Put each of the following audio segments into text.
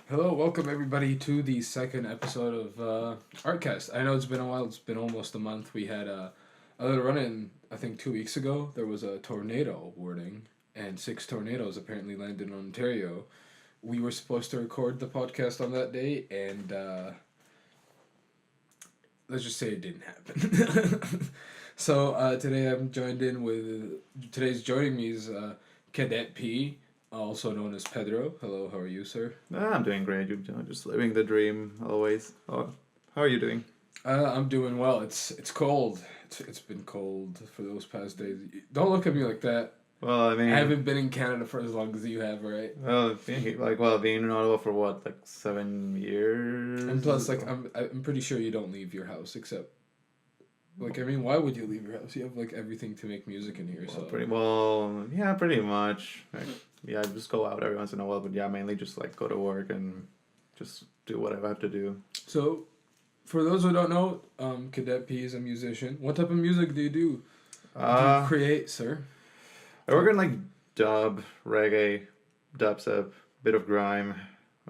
Hello, welcome everybody to the second episode of ArtKast. I know it's been a while, it's been almost a month. We had a little run in, I think 2 weeks ago. There was a tornado warning, and six tornadoes apparently landed in Ontario. We were supposed to record the podcast on that day, and let's just say it didn't happen. So today I'm joined in with, today's joining me is Kadet P, also known as Pedro. Hello, how are you, sir? I'm doing great. Just living the dream always. How are you doing? I'm doing well. It's cold. It's been cold for those past days. Don't look at me like that. Well, I I mean, haven't been in Canada for as long as you have, right? being in Ottawa for what, like 7 years? And plus, like, I'm pretty sure you don't leave your house except, like, I mean, why would you leave your house? You have like everything to make music in here. So Yeah, pretty much. Yeah, I just go out every once in a while, but yeah, mainly just like go to work and just do whatever I have to do. So, for those who don't know, Cadet P is a musician. What type of music do you do? Do you create, sir? I work in like dub, reggae, dubstep, bit of grime.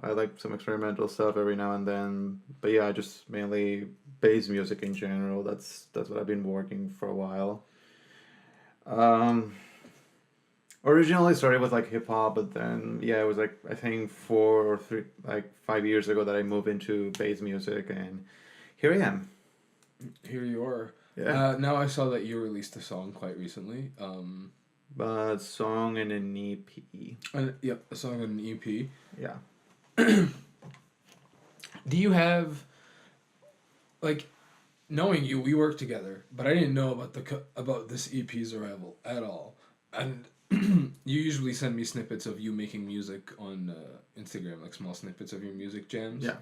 I like some experimental stuff every now and then, but yeah, just mainly bass music in general. That's what I've been working for a while. Um, Originally started with like hip hop, but then yeah, it was like I think 5 years ago that I moved into bass music, and here I am. Here you are. Yeah, Now I saw that you released a song quite recently. but song and an EP. Yep, a song on an EP. Yeah. Do you have like knowing you? We work together, but I didn't know about about this EP's arrival at all. And you usually send me snippets of you making music on Instagram, like small snippets of your music jams. Yeah.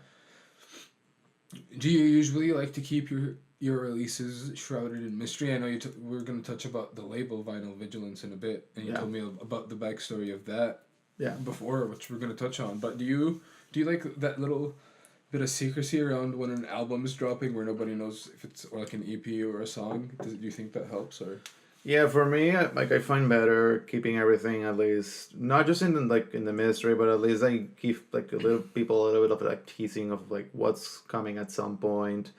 Do you usually like to keep your releases shrouded in mystery? I know we're going to touch about the label Vinyl Vigilance in a bit, and you Yeah. told me about the backstory of that Yeah. before, which we're going to touch on. But do you like that little bit of secrecy around when an album is dropping, where nobody knows if it's or like an EP or a song? Do you think that helps or? Yeah, for me, like I find better keeping everything at least not just in the mystery, but at least I give like a little bit of like teasing of like what's coming at some point.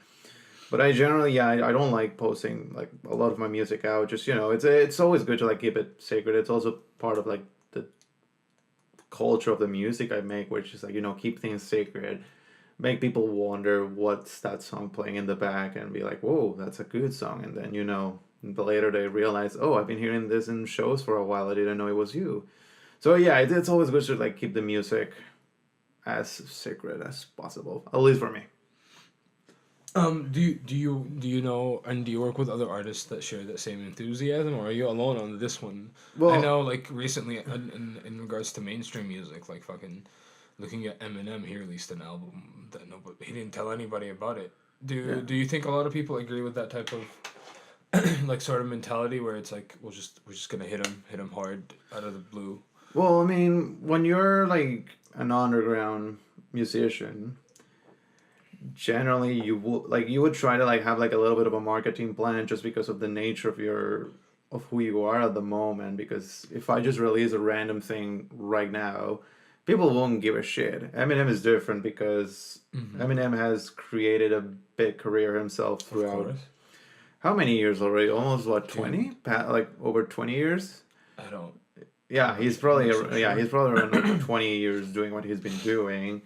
But I generally, yeah, I don't like posting like a lot of my music out. Just it's always good to like keep it sacred. It's also part of like the culture of the music I make, which is like keep things sacred, make people wonder what's that song playing in the back, and be like, whoa, that's a good song, and then the later they realize, oh, I've been hearing this in shows for a while. I didn't know it was you. So yeah, it's always good to like keep the music as secret as possible, at least for me. Do you know, and do you work with other artists that share that same enthusiasm, or are you alone on this one? I Well, know, like recently, in regards to mainstream music, like fucking looking at Eminem, he released an album that nobody he didn't tell anybody about it. yeah. Do you think a lot of people agree with that type of like sort of mentality where it's like we're just gonna hit him hard out of the blue? Well, I mean, when you're like an underground musician, generally you would try to like have like a little bit of a marketing plan just because of the nature of who you are at the moment. Because if I just release a random thing right now, people won't give a shit. Eminem is different because Eminem has created a big career himself Of throughout course, how many years already? Almost what, Dude. 20? Like over 20 years? I don't. Yeah, I'm not so sure. he's probably around like 20 years doing what he's been doing.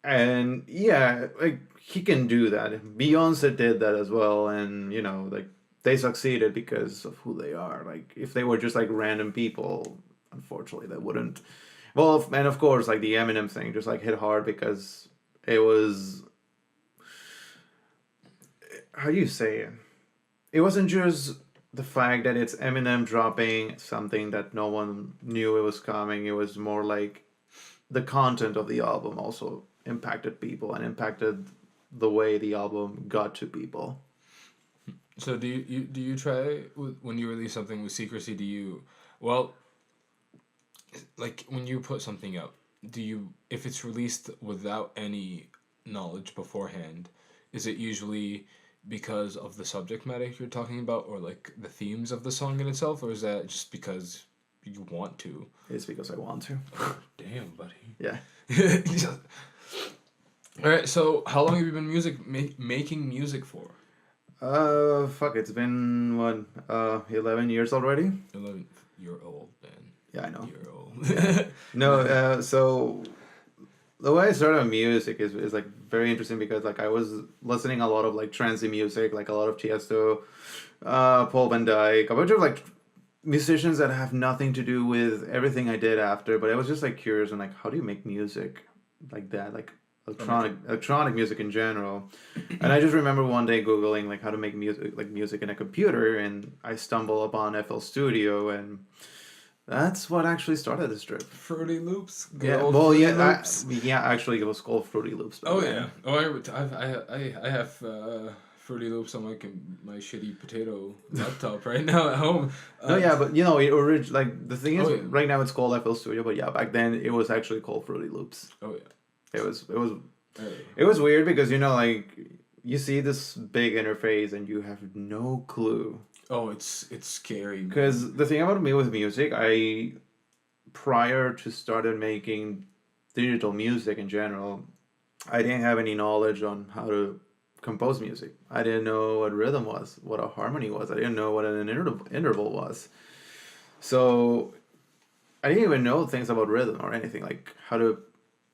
And yeah, like he can do that. Beyonce did that as well, and like they succeeded because of who they are. Like if they were just like random people, unfortunately they wouldn't. Well, and of course, like the Eminem thing just like hit hard because it was, how do you say it? It wasn't just the fact that it's Eminem dropping something that no one knew it was coming. It was more like the content of the album also impacted people and impacted the way the album got to people. So do you try when you release something with secrecy? Well, like when you put something up, do you if it's released without any knowledge beforehand, is it usually because of the subject matter you're talking about, or like the themes of the song in itself, or is that just because you want to? It's because I want to. Damn, buddy. Yeah. All right. So how long have you been making music for? Fuck, it's been what, 11 years already? 11-year old man. Yeah, I know. Year old. Yeah. No, so the way I started on music is like very interesting because like I was listening a lot of like trancy music, like a lot of Tiesto, Paul Van Dyke, a bunch of like musicians that have nothing to do with everything I did after, but I was just like curious and like how do you make music like that, like electronic music in general. And I just remember one day googling like how to make music in a computer, and I stumbled upon FL Studio, and that's what actually started this trip. Fruity Loops. Good Yeah, old well, Fruity yeah, Loops. yeah. Actually, it was called Fruity Loops. Back Oh then. yeah. Oh, I have Fruity Loops on my shitty potato laptop right now at home. No, yeah, but you know, like the thing is, Oh, yeah. right now it's called FL Studio, but yeah, back then it was actually called Fruity Loops. Oh yeah. It was weird because you know, like you see this big interface and you have no clue. Oh, it's scary. Because the thing about me with music, prior to started making digital music in general, I didn't have any knowledge on how to compose music. I didn't know what rhythm was, what a harmony was. I didn't know what an interval was. So I didn't even know things about rhythm or anything, like how to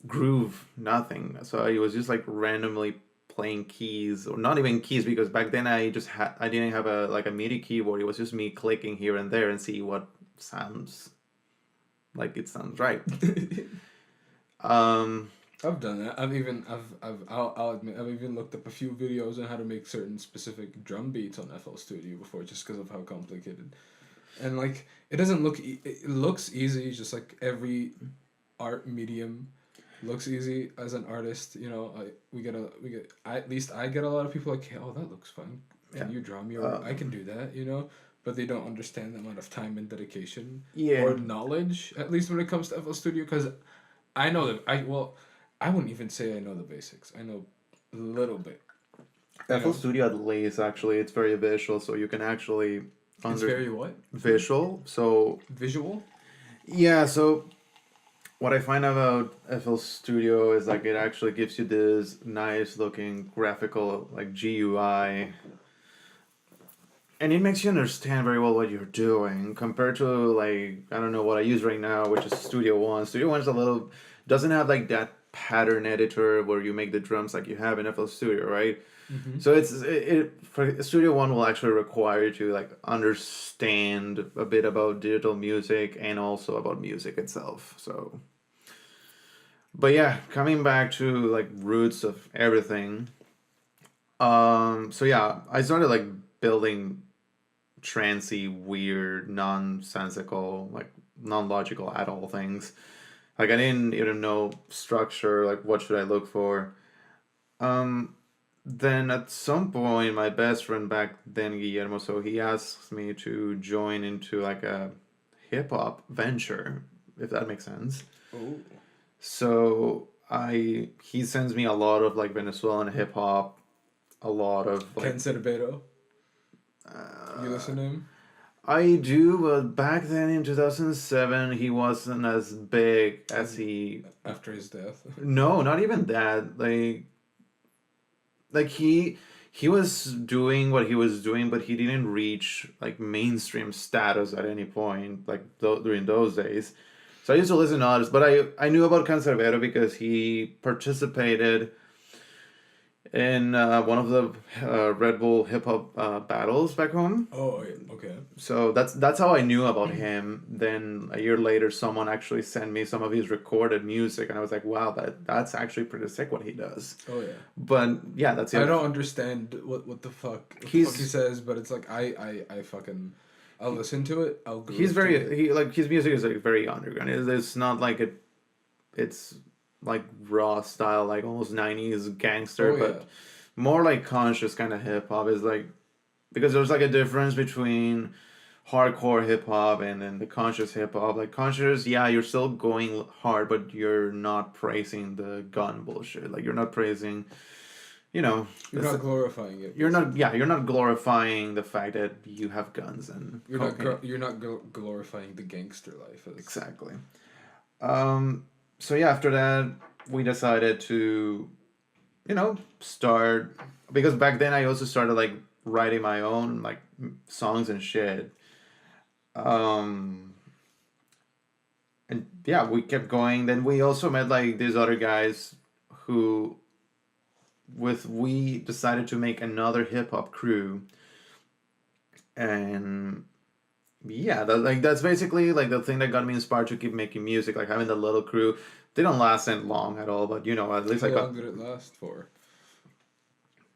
groove, nothing. So I was just like randomly playing keys, or not even keys, because back then I didn't have a MIDI keyboard. It was just me clicking here and there and see what sounds like it sounds right. I've done that. I'll admit I've even looked up a few videos on how to make certain specific drum beats on FL Studio before, just because of how complicated. And like it doesn't look it looks easy, just like every art medium looks easy as an artist. You know, at least I get a lot of people like, hey, oh, that looks fun. Can you draw me? Or I can do that. You know. But they don't understand the amount of time and dedication or knowledge, at least when it comes to FL Studio, because I know that I wouldn't even say I know the basics. I know a little bit. FL Studio at least, actually, it's very visual, so you can actually It's very what? Visual. So visual. Yeah. So what I find about FL Studio is like it actually gives you this nice looking graphical like GUI. And it makes you understand very well what you're doing compared to like I don't know what I use right now, which is Studio One. Studio One is doesn't have like that pattern editor where you make the drums like you have in FL Studio, right? Mm-hmm. So for Studio One will actually require you to like understand a bit about digital music and also about music itself. So, but yeah, coming back to like roots of everything. So yeah, I started like building trancy, weird, nonsensical, like non-logical at all things. Like I didn't even know structure, like what should I look for. Then at some point my best friend back then, Guillermo, so he asked me to join into like a hip hop venture, if that makes sense. Oh. So he sends me a lot of like Venezuelan hip hop, a lot of like Cancerbero. You listen to him? I do, but back then in 2007, he wasn't as big as he. After his death. No, not even that. Like he was doing what he was doing, but he didn't reach like mainstream status at any point, like during those days. So I used to listen to others, but I knew about Cancerbero because he participated in one of the Red Bull hip hop battles back home. Oh, okay. So that's how I knew about him. Then a year later, someone actually sent me some of his recorded music, and I was like, "Wow, that's actually pretty sick what he does." Oh yeah. But yeah, that's it. I don't understand what the fuck he says, but it's like I fucking I'll listen to it. He's his music is like very underground. It's not like it's like raw style, like almost 90s gangster, but more like conscious kind of hip hop. Is like because there's like a difference between hardcore hip hop and then the conscious hip hop. Like conscious, yeah, you're still going hard, but you're not praising the gun bullshit. Like you're not praising, you know, you're not glorifying it. You're not glorifying the fact that you have guns and you're not glorifying the gangster life. Exactly. So yeah, after that, we decided to, start, because back then I also started like writing my own like songs and shit. Um, and yeah, we kept going. Then we also met like these other guys who, we decided to make another hip hop crew, and yeah, that's basically like the thing that got me inspired to keep making music. Like having the little crew, they don't last that long at all, but at least I How got long did it last for?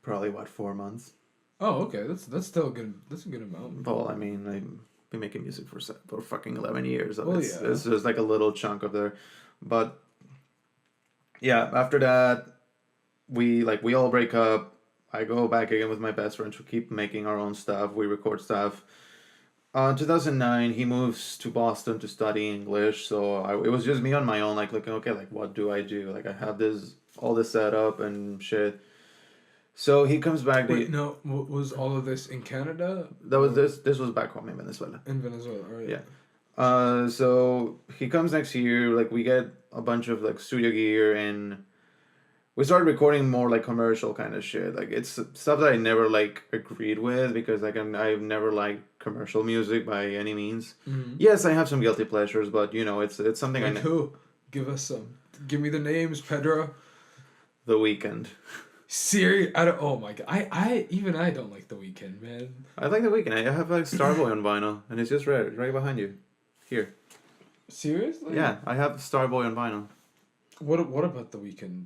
probably what 4 months. Oh, okay. That's still a good. That's a good amount. Well, I mean, I've been making music for fucking 11 years. So Well, it's just like a little chunk of there, but yeah, after that we all break up. I go back again with my best friend to keep making our own stuff. We record stuff. 2009, he moves to Boston to study English. So it was just me on my own, like looking, okay, like what do I do? Like I have all this set up and shit. So he comes back. Wait, no, was all of this in Canada? That was this was back home in Venezuela. In Venezuela, right? Yeah. So he comes next year. Like we get a bunch of like studio gear, and we started recording more like commercial kind of shit. Like it's stuff that I never like agreed with, because like I've never liked commercial music by any means. Mm-hmm. Yes, I have some guilty pleasures, but it's something like who? Give us some. Give me the names, Pedro. The Weeknd. Serious? I don't. Oh my god! I don't like The Weeknd, man. I like The Weeknd. I have like Starboy on vinyl, and it's just right behind you, here. Seriously? Yeah, I have Starboy on vinyl. What about The Weeknd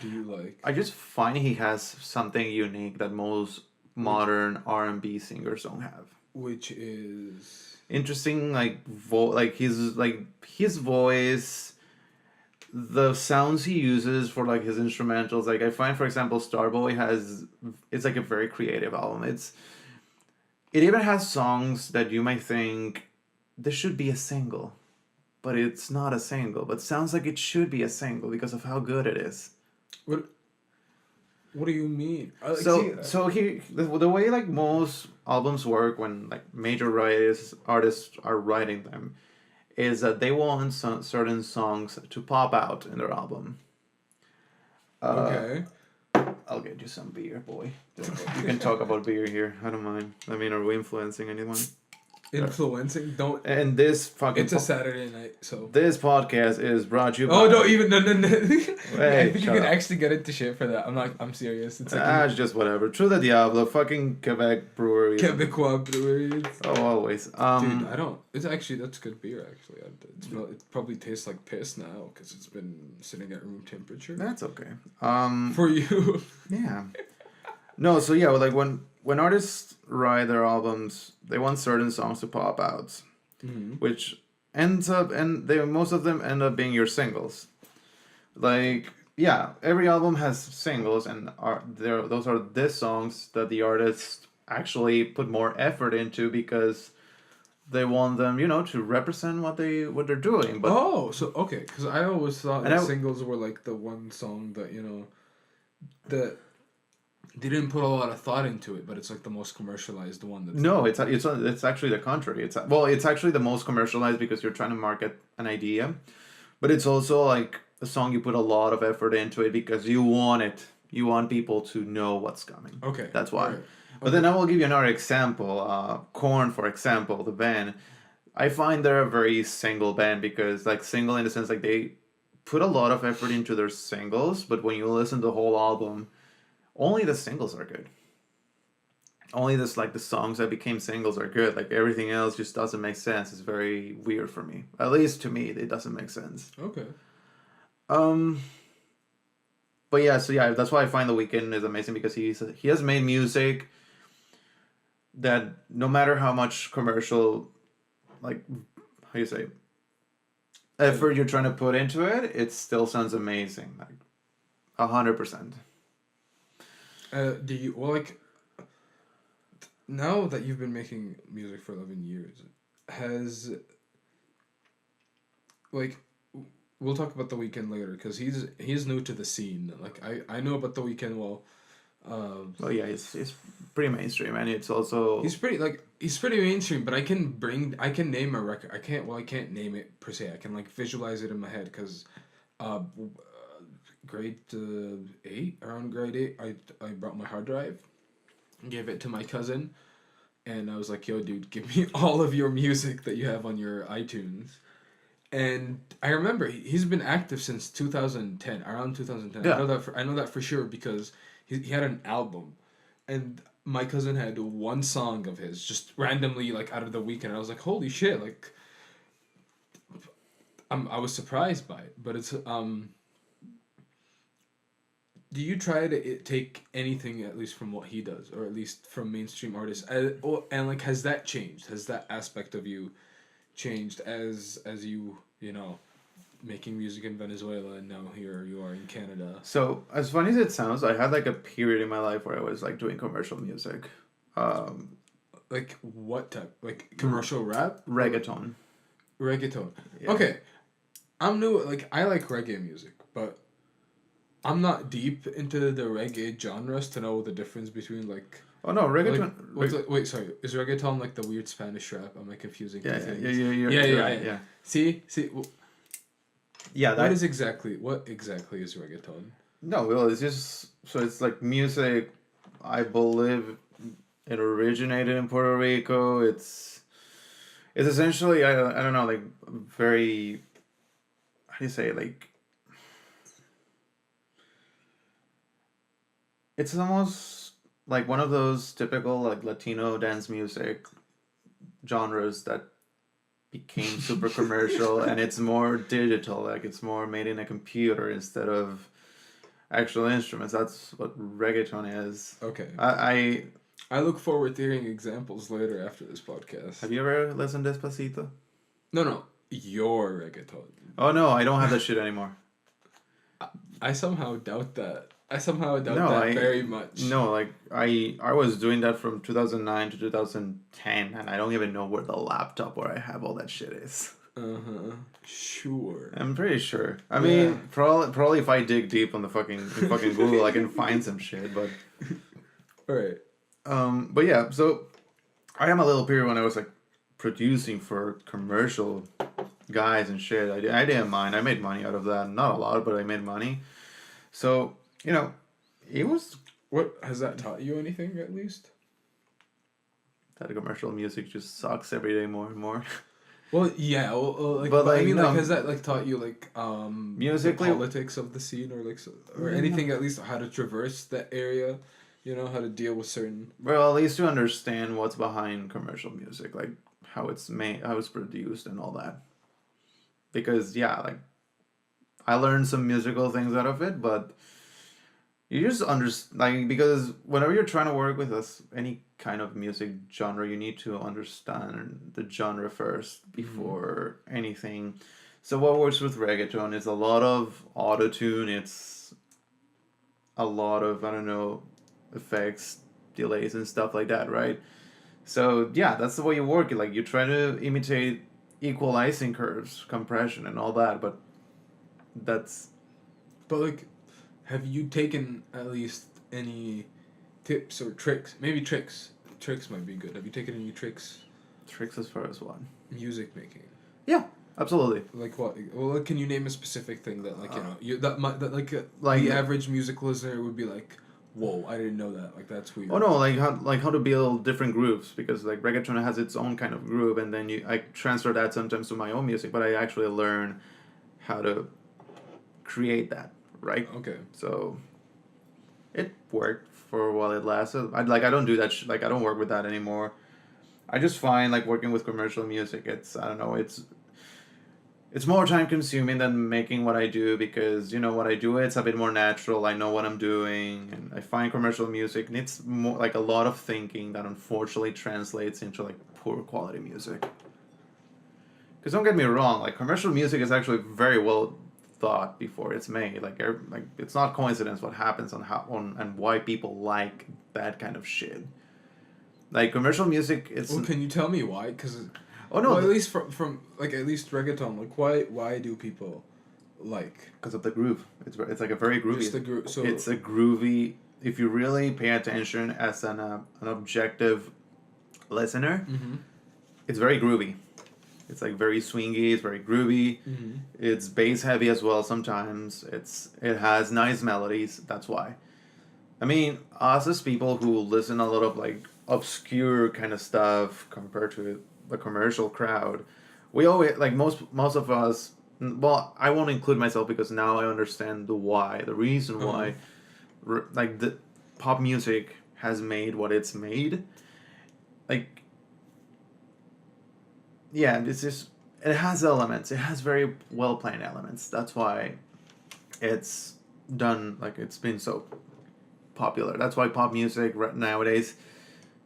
do you like? I just find he has something unique that most modern R&B singers don't have. Which is interesting, like his voice, the sounds he uses for like his instrumentals. Like I find, for example, Starboy it's like a very creative album. It even has songs that you might think this should be a single, but it's not a single, but sounds like it should be a single because of how good it is. What do you mean? The way like most albums work when like major artists are writing them is that they want certain songs to pop out in their album. Okay. I'll get you some beer, boy. You can talk about beer here. I don't mind. I mean, are we influencing anyone? Influencing? Don't. And this fucking. It's a Saturday night, so. This podcast is brought to you by. Oh, don't even. No. Hey, you can actually get into shit for that. I'm serious. It's like. It's just whatever. True the Diablo, fucking Quebec brewery. Quebecois breweries. Oh, always. Dude, I don't. It's actually, that's good beer, actually. It probably tastes like piss now, because it's been sitting at room temperature. That's okay. For you. Yeah. No, so yeah, like when artists write their albums, they want certain songs to pop out, which ends up, and most of them end up being your singles. Like, yeah, every album has singles, and those are the songs that the artists actually put more effort into because they want them, to represent what they're doing. But okay, because I always thought that singles were like the one song that that. They didn't put a lot of thought into it, but it's like the most commercialized one. It's actually the contrary. It's actually the most commercialized because you're trying to market an idea, but it's also like a song you put a lot of effort into it because you want it. You want people to know what's coming. Okay, that's why. Right. But then I will give you another example. Korn, for example, the band. I find they're a very single band because like single in the sense like they put a lot of effort into their singles, but when you listen to the whole album, only the singles are good. Only the songs that became singles are good. Like everything else just doesn't make sense. It's very weird for me. At least to me, it doesn't make sense. Okay. But yeah, so yeah, that's why I find The Weeknd is amazing because he has made music that no matter how much commercial, like, how you say, effort you're trying to put into it, it still sounds amazing. Like, 100%. Do you now that you've been making music for 11 years, has we'll talk about The Weeknd later because he's new to the scene. Like I know about The Weeknd well. Well, yeah, it's pretty mainstream, and it's also he's pretty mainstream. But I can name a record. I can't name it per se. I can like visualize it in my head because grade 8, around grade 8, I brought my hard drive, gave it to my cousin, and I was like, yo, dude, give me all of your music that you have on your iTunes. And I remember he's been active since 2010, around 2010. Yeah. I know that for sure because he had an album, and my cousin had one song of his just randomly like out of the weekend. I was like, holy shit! Like, I was surprised by it, but it's Do you try to take anything at least from what he does, or at least from mainstream artists, and like has that changed? Has that aspect of you changed as you know making music in Venezuela and now here you are in Canada? So as funny as it sounds, I had like a period in my life where I was like doing commercial music, Like what type? Like commercial rap? reggaeton. Reggaeton. Yeah. Okay, I'm new. Like I like reggae music, but I'm not deep into the reggae genres to know the difference between like. Oh no, reggaeton. Wait, sorry. Is reggaeton like the weird Spanish rap? Am I confusing Yeah, two yeah, things? you're right, yeah. See, Yeah, what exactly is reggaeton? No, well, it's just so it's like music. I believe it originated in Puerto Rico. It's essentially I don't know, like very, how do you say it? Like it's almost like one of those typical like Latino dance music genres that became super commercial, and it's more digital, like it's more made in a computer instead of actual instruments. That's what reggaeton is. Okay. I I look forward to hearing examples later after this podcast. Have you ever listened to Despacito? No, your reggaeton. Oh no, I don't have that shit anymore. I somehow doubt that. I somehow doubt No, that very much. No, like I was doing that from 2009 to 2010, and I don't even know where the laptop where I have all that shit is. Sure. I'm pretty sure. I mean, probably if I dig deep on the fucking Google, I can find some shit. But Alright. but yeah. So I am a little period when I was like producing for commercial guys and shit. I didn't mind. I made money out of that. Not a lot, but I made money. So you know, it was What has that taught you anything at least? that commercial music just sucks every day more and more. Well, yeah, like, But, but I like, mean, no. like, has that like taught you like Musically- the politics of the scene, or like, or anything at least how to traverse that area, you know, how to deal with certain. Well, at least to understand what's behind commercial music, like how it's made, how it's produced, and all that. Because yeah, like I learned some musical things out of it, but you just like because whenever you're trying to work with any kind of music genre, you need to understand the genre first before anything. So what works with reggaeton is a lot of auto-tune. It's a lot of, I don't know, effects, delays, and stuff like that, right? So yeah, that's the way you work it. Like you try to imitate equalizing curves, compression, and all that, but that's But like, have you taken at least any tips or tricks? Maybe tricks. Tricks might be good. Have you taken any tricks? tricks as far as what? Music making. Yeah, absolutely. Like what? Well, like, can you name a specific thing that like that like Like- the average music listener would be like, whoa, I didn't know that. Like that's weird. Oh no, like how to build different grooves, because like reggaeton has its own kind of groove, and then I transfer that sometimes to my own music, but I actually learn how to create that, right? Okay. So it worked for while it lasted. I don't do that like I don't work with that anymore. I just find like working with commercial music, it's, I don't know, it's more time consuming than making what I do, because you know what I do, it's a bit more natural. I know what I'm doing, and I find commercial music needs more like a lot of thinking that unfortunately translates into like poor quality music. Because don't get me wrong, like commercial music is actually very well thought before it's made. Like it's not coincidence what happens and why people like that kind of shit. Like commercial music, it's Well, can you tell me why? Because oh no, well, at least from like at least reggaeton. Like why do people like? because of the groove. It's like a very groovy. Just the groove. So It's a groovy. If you really pay attention as an objective listener, Mm-hmm. it's very groovy. It's like very swingy. It's very groovy. Mm-hmm. It's bass heavy as well. Sometimes it has nice melodies. That's why. I mean, us as people who listen a lot of like obscure kind of stuff compared to the commercial crowd, we always like most of us. Well, I won't include myself because now I understand the reason why, like the pop music has made what it's made. Like, yeah, it's just it has elements. It has very well planned elements. That's why it's done like it's been so popular. That's why pop music nowadays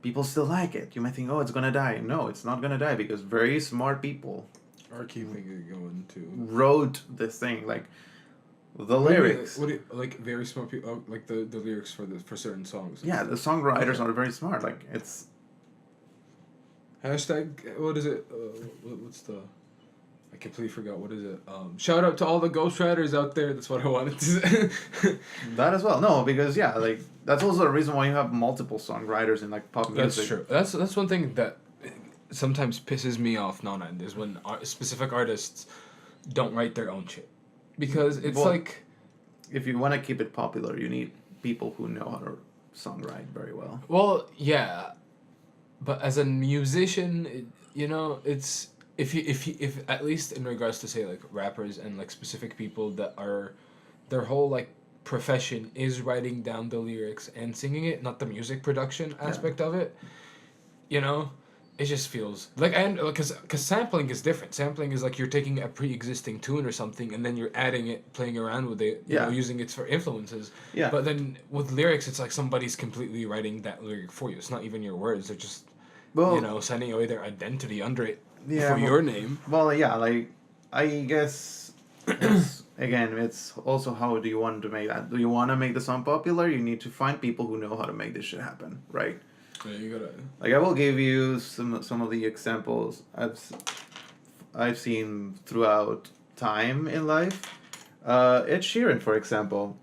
people still like it. You might think, oh, it's gonna die. No, it's not gonna die because very smart people Are keeping it going too. wrote this thing like the lyrics. What do you, like very smart people? Oh, like the lyrics for certain songs. Yeah, the songwriters are very smart. Like it's Hashtag. What is it? What's the? I completely forgot. What is it? Shout out to all the ghostwriters out there. That's what I wanted to say. that as well. No, because yeah, like that's also the reason why you have multiple songwriters in like pop music. That's true. That's one thing that sometimes pisses me off non-end is when specific artists don't write their own shit, because it's Well, like if you want to keep it popular, you need people who know how to songwrite very well. well yeah, but as a musician, it's if at least in regards to say like rappers and like specific people that are their whole like profession is writing down the lyrics and singing it, not the music production aspect of it. You know, it just feels like because sampling is different. Sampling is like you're taking a pre-existing tune or something and then you're adding it, playing around with it, you know, using it for influences. Yeah. But then with lyrics, it's like somebody's completely writing that lyric for you. It's not even your words. They're just sending away their identity under it for your name. Well, yeah, like I guess it's, again, it's also how do you want to make that? Do you want to make the song popular? You need to find people who know how to make this shit happen, right? Yeah, you gotta. Like I will give you some of the examples I've seen throughout time in life. Ed Sheeran, for example,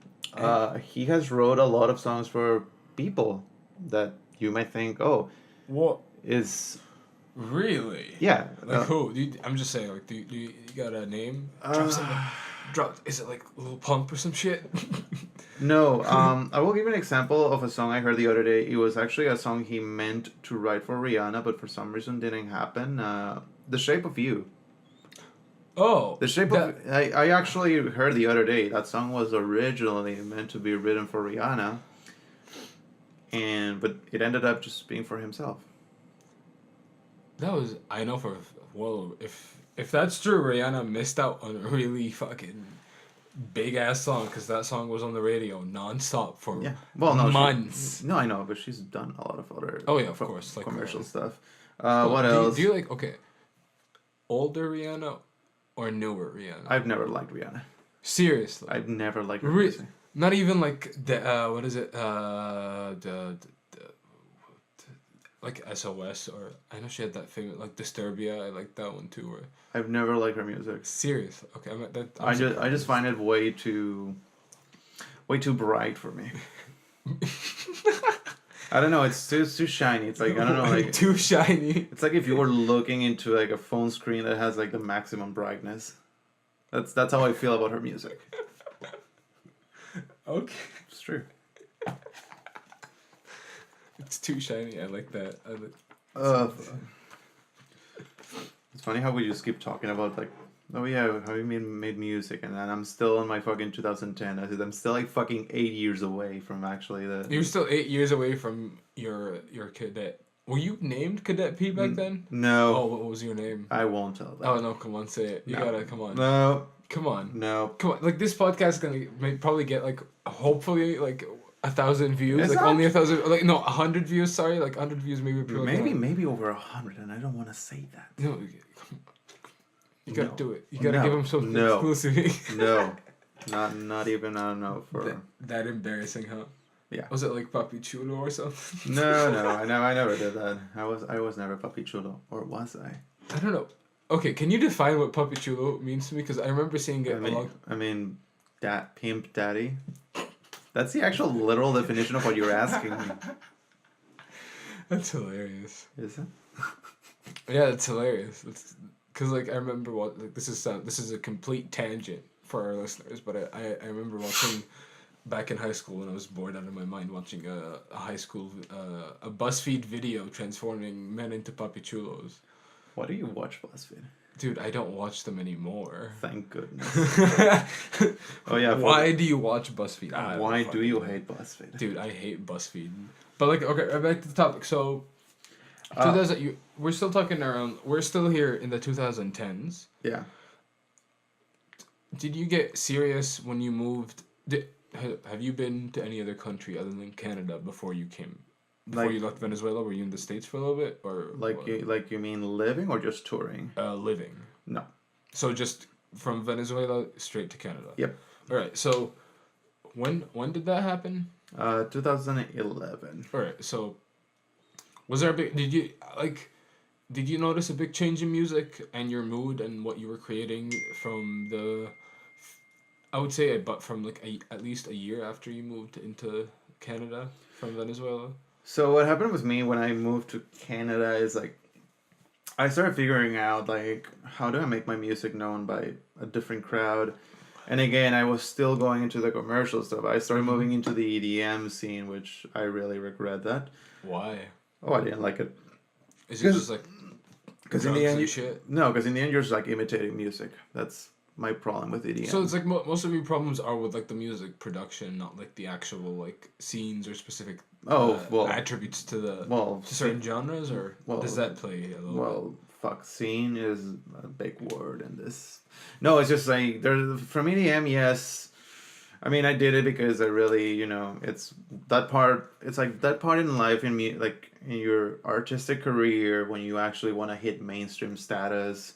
he has wrote a lot of songs for people that you might think, oh, What? is Really? yeah. Like who? I'm just saying. Like, do you got a name? Drop. Is it like Lil Pump or some shit? No, I will give you an example of a song I heard the other day. It was actually a song he meant to write for Rihanna, but for some reason didn't happen. The Shape of You. Oh. The Shape of I actually heard the other day that song was originally meant to be written for Rihanna, but it ended up just being for himself. That was if that's true, Rihanna missed out on a really fucking big ass song because that song was on the radio nonstop for months. I know, but she's done a lot of other of course, like commercial stuff. What else? Do you like older Rihanna or newer Rihanna? I've never liked Rihanna. Seriously, I've never liked her music. Not even like the what is it like SOS, or I know she had that famous like Disturbia. I like that one too. Where I've never liked her music. Seriously, okay. I just find it way too bright for me. I don't know. It's too shiny. It's like I don't know, like too shiny. It's like if you were looking into like a phone screen that has like the maximum brightness. That's how I feel about her music. Okay, it's true. It's too shiny. I like that. It's funny how we just keep talking about like, oh yeah, how we made music, and then I'm still in my fucking 2010. I said I'm still like fucking 8 years away from actually the. You're still 8 years away from your cadet. Were you named Kadet P back then? No. Oh, what was your name? I won't tell that. Oh no! Come on, say it. You gotta come on. No. Come on. No. Come on. Like this podcast is gonna probably get like hopefully like 1,000 views. Is like that? only 1,000. Like no, 100 views. Sorry, like 100 views maybe. Maybe over 100, and I don't want to say that. No. You gotta do it. You gotta give them something exclusive. No. Not even, I don't know, for... That embarrassing, huh? Yeah. Was it like Papi Chulo or something? No, I never did that. I was never Papi Chulo, or was I? I don't know. Okay, can you define what Papi Chulo means to me? Because I remember seeing it pimp daddy. That's the actual literal definition of what you're asking me. That's hilarious. Is it? Yeah, it's hilarious. Cause like I remember what like this is a complete tangent for our listeners, but I remember watching back in high school when I was bored out of my mind watching a high school a BuzzFeed video transforming men into papichulos. Why do you watch BuzzFeed? Dude, I don't watch them anymore. Thank goodness. Oh yeah. Why do you watch BuzzFeed? Why do you hate BuzzFeed? Dude, I hate BuzzFeed. But like, okay, back to the topic. So, 2000, we're still talking around. We're still here in the 2010s. Yeah. Did you get serious when you moved? Have you been to any other country other than Canada before you came? Before you left Venezuela, were you in the States for a little bit, or like you mean living or just touring? Living. No. So just from Venezuela straight to Canada. Yep. All right. So, when did that happen? 2011. All right. So, was there a big? Did you notice a big change in music and your mood and what you were creating from the? I would say, but from like at least a year after you moved into Canada from Venezuela. So what happened with me when I moved to Canada is like, I started figuring out like how do I make my music known by a different crowd, and again I was still going into the commercial stuff. I started moving into the EDM scene, which I really regret that. Why? Oh, I didn't like it. Is it just like? Because in the end, shit? No, because in the end you're just like imitating music. That's my problem with EDM. So it's like most of your problems are with like the music production, not like the actual like scenes or specific attributes to the to certain genres, or does that play a little bit? Fuck, scene is a big word in this. No, it's just like from EDM, yes. I mean, I did it because I really, it's that part. It's like that part in life like in your artistic career when you actually want to hit mainstream status.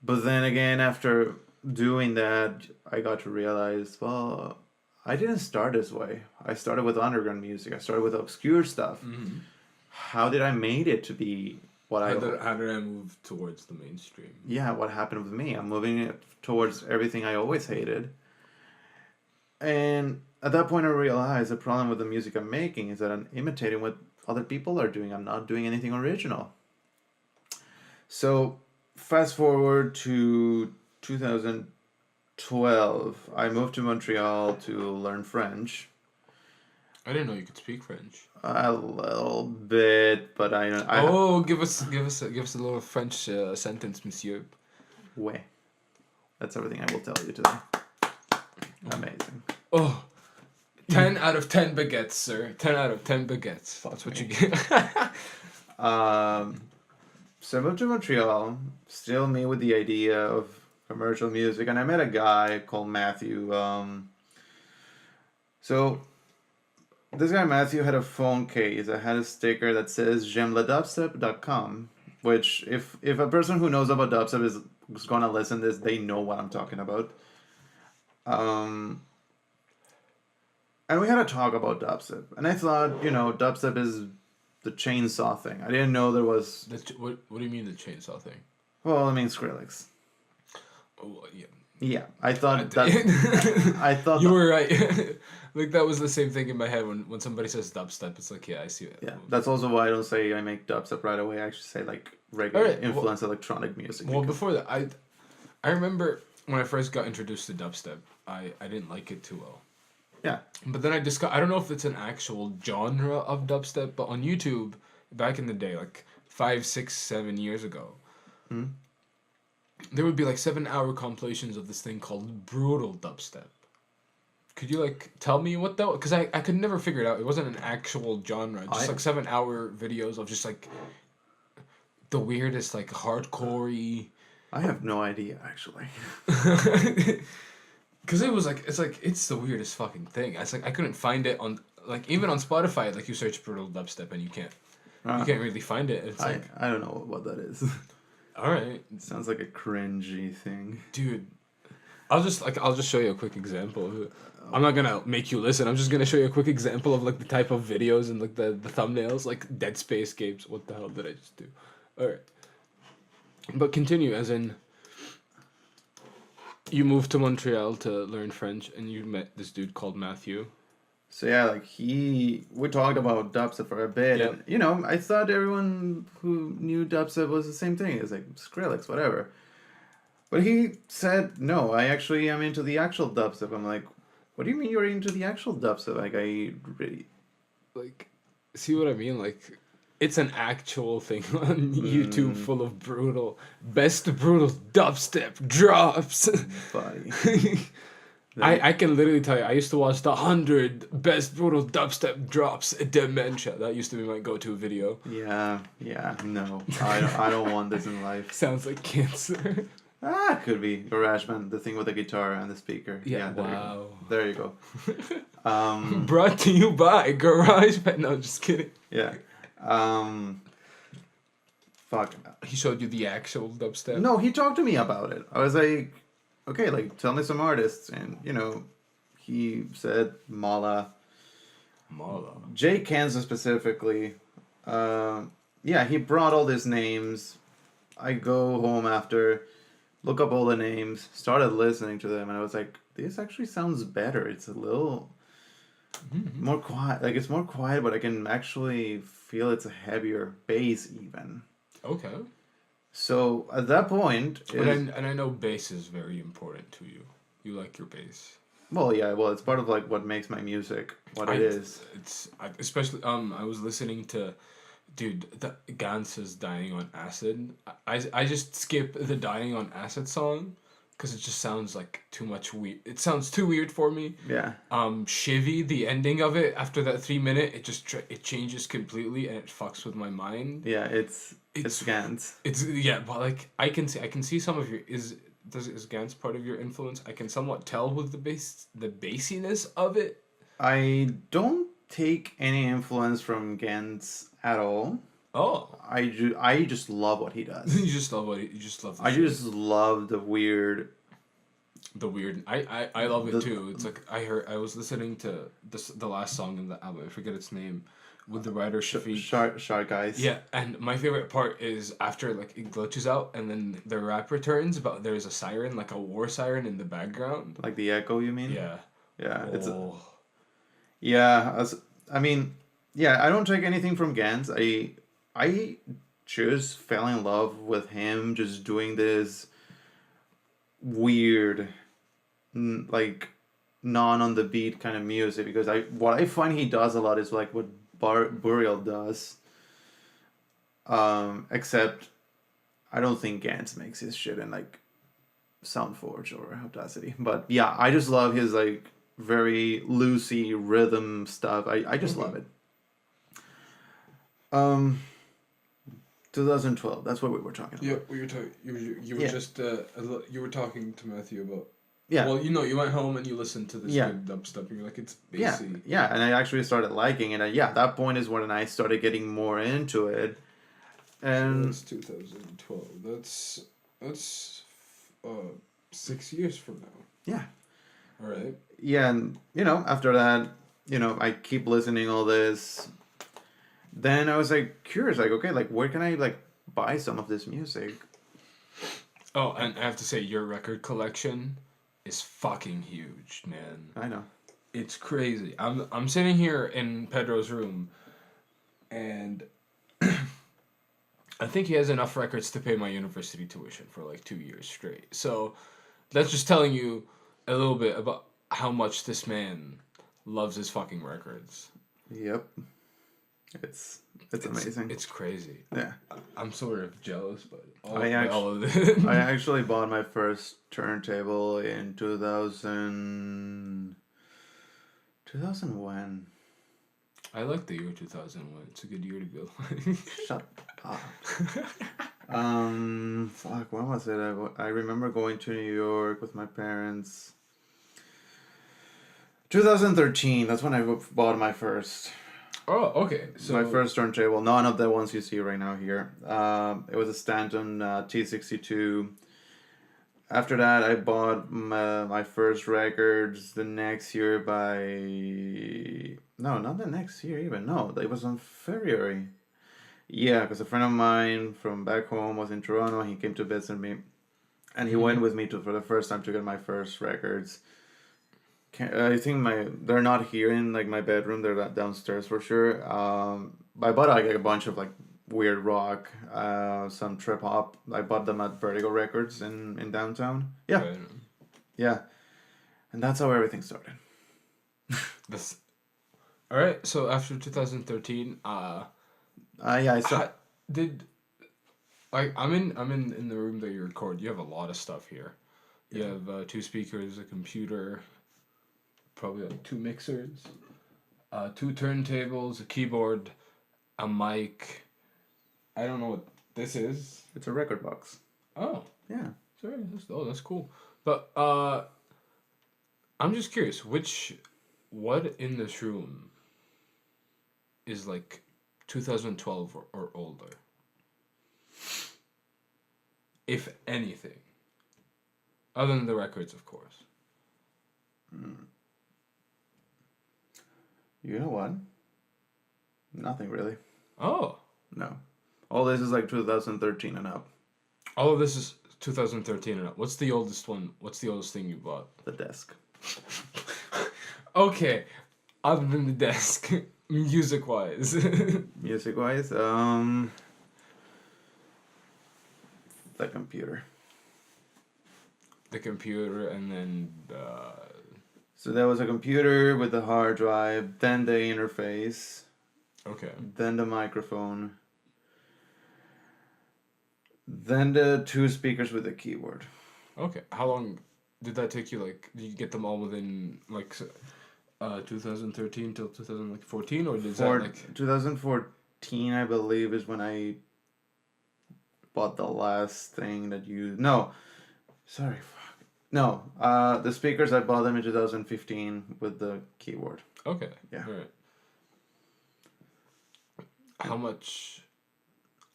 But then again, after doing that, I got to realize, well, I didn't start this way. I started with underground music. I started with obscure stuff. Mm-hmm. How did I made it to be what How did I move towards the mainstream? Yeah, what happened with me? I'm moving it towards everything I always hated. And at that point, I realized the problem with the music I'm making is that I'm imitating what other people are doing. I'm not doing anything original. So fast forward to 2012, I moved to Montreal to learn French. I didn't know you could speak French. A little bit, but I don't. Give us a little French sentence, monsieur. Ouais. That's everything I will tell you today. Amazing. Oh, 10 out of 10 baguettes, sir. 10 out of 10 baguettes. That's what you get. So I moved to Montreal, still me with the idea of commercial music, and I met a guy called Matthew. So this guy Matthew had a phone case that had a sticker that says j'aimeledubstep.com, which if a person who knows about dubstep is going to listen to this, they know what I'm talking about. And we had a talk about dubstep, and I thought, dubstep is the chainsaw thing. I didn't know there was... What do you mean the chainsaw thing? Well, I mean Skrillex. Oh, yeah. Yeah, I thought that... I thought... You were right. Like, that was the same thing in my head when somebody says dubstep. It's like, yeah, I see it. Yeah, that's also why I don't say I make dubstep right away. I actually say, like, regular influence electronic music. Well, before that, I remember when I first got introduced to dubstep, I didn't like it too well. Yeah. But then I don't know if it's an actual genre of dubstep, but on YouTube, back in the day, like 5, 6, 7 years ago, there would be like 7-hour compilations of this thing called brutal dubstep. Could you like tell me what that was? Because I could never figure it out. It wasn't an actual genre. Just like 7-hour videos of just like the weirdest, like hardcore-y... I have no idea, actually. Because it's the weirdest fucking thing. It's like I couldn't find it on, like, even on Spotify, like you search brutal dubstep and you can't really find it. It's I don't know what that is. All right. It sounds like a cringy thing. Dude, I'll just show you a quick example of it. I'm not gonna make you listen. I'm just gonna show you a quick example of like the type of videos and like the thumbnails, like Dead Space games. What the hell did I just do? All right. But continue, as in, you moved to Montreal to learn French, and you met this dude called Matthew. So yeah, like we talked about dubstep for a bit, Yep. and you know, I thought everyone who knew dubstep was the same thing. It's like Skrillex, whatever. But he said, no, I actually am into the actual dubstep. I'm like, what do you mean you're into the actual dubstep? Like, I really. Like, see what I mean? Like, it's an actual thing on YouTube Mm, full of best brutal dubstep drops. buddy. I can literally tell you, I used to watch the 100 best brutal dubstep drops Dementia. That used to be my go-to video. Yeah, no. I don't want this in life. Sounds like cancer. Ah, could be. GarageBand, the thing with the guitar and the speaker. Yeah, There wow. you go. There you go. Brought to you by GarageBand. No, just kidding. Yeah. Um, fuck. He showed you the actual dubstep. No, he talked to me about it. I was like, okay, like, tell me some artists. And, you know, he said Mala. Mala. Jay Kansas specifically. Yeah, he brought all these names. I go home after, look up all the names, started listening to them, and I was like, this actually sounds better. It's a little more quiet. Like, it's more quiet, but I can actually feel it's a heavier bass even. Okay. So at that point, And I know bass is very important to you. You like your bass. well, yeah, well, it's part of like what makes my music what it is. Especially I was listening to, dude, the Gans is Dying on Acid. I just skip the Dying on Acid song because it just sounds like too much weird. It sounds too weird for me. Yeah, Shivy, the ending of it after that 3 minute, it changes completely and it fucks with my mind. yeah, it's Gans. It's yeah, but like I can see some of your is Gans part of your influence? I can somewhat tell with the bassiness of it. I don't take any influence from Gans at all. Oh, I just love what he does. you just love you just love. I just love the weird. The weird. I love it too. It's like I was listening to the last song in the album. I forget its name. With the writer Shafiq. Shark Guys. Yeah, and my favorite part is after like it glitches out and then the rap returns, but there's a siren, like a war siren in the background. Like the echo, you mean? Yeah. Yeah, Oh. I mean, yeah, I don't take anything from Gans. I just fell in love with him just doing this weird, like non on the beat kind of music because what I find he does a lot is like what Burial does. Except I don't think Gans makes his shit in like Soundforge or Audacity. But yeah, I just love his like very loosey rhythm stuff. I just love it. 2012. That's what we were talking about. Yeah, we were talking. You were just you were talking to Matthew about. Yeah. Well, you went home and you listened to this good dubstep, and you're like, it's bassy. Yeah, and I actually started liking it. And yeah, that point is when I started getting more into it. And that's 2012. That's 6 years from now. Yeah. All right. Yeah, and after that, I keep listening all this. Then I was like curious, like, okay, like where can I like buy some of this music? Oh, and I have to say, your record collection is fucking huge, man. I know. It's crazy. I'm sitting here in Pedro's room, and I think he has enough records to pay my university tuition for like 2 years straight. So that's just telling you a little bit about how much this man loves his fucking records. Yep. It's amazing. It's crazy. Yeah. I'm sort of jealous, but all of it. I actually bought my first turntable in 2000 when? I like the year 2001. It's a good year to go. Shut up. Fuck, when was it? I remember going to New York with my parents. 2013, that's when I bought my first. Oh, okay. So my first turntable, none of the ones you see right now here. It was a Stanton T62. After that, I bought my first records the next year No, not the next year even. No, it was on February. Yeah, because a friend of mine from back home was in Toronto. He came to visit me. And he went with me for the first time to get my first records. I think they're not here in like my bedroom. They're downstairs for sure. I bought like a bunch of like weird rock, some trip hop. I bought them at Vertigo Records in downtown. Yeah, Right. yeah, and that's how everything started. This. All right. So after 2013, Yeah, I saw. did I'm in the room that you record. You have a lot of stuff here. You Yeah. have two speakers, a computer, probably like two mixers, two turntables, a keyboard, a mic. I don't know what this is. It's a record box. Oh, Yeah. sorry. That's cool. But I'm just curious, what in this room is like 2012 or older, if anything, other than the records, of course. You know what? Nothing really. Oh, No. All this is like 2013 and up. all of this is 2013 and up. What's the oldest one? What's the oldest thing you bought? The desk. Okay, other than the desk, music wise. Music wise, the computer. The computer, and then So there was a computer with the hard drive, then the interface, okay. then the microphone, then the two speakers with the keyboard. Okay, how long did that take you? Like, did you get them all within like 2013 till 2014, or did For that like 2014, I believe, is when I bought the last thing that you. No, sorry, fuck. No, the speakers I bought them in 2015 with the keyboard. okay? Yeah. All right. How much?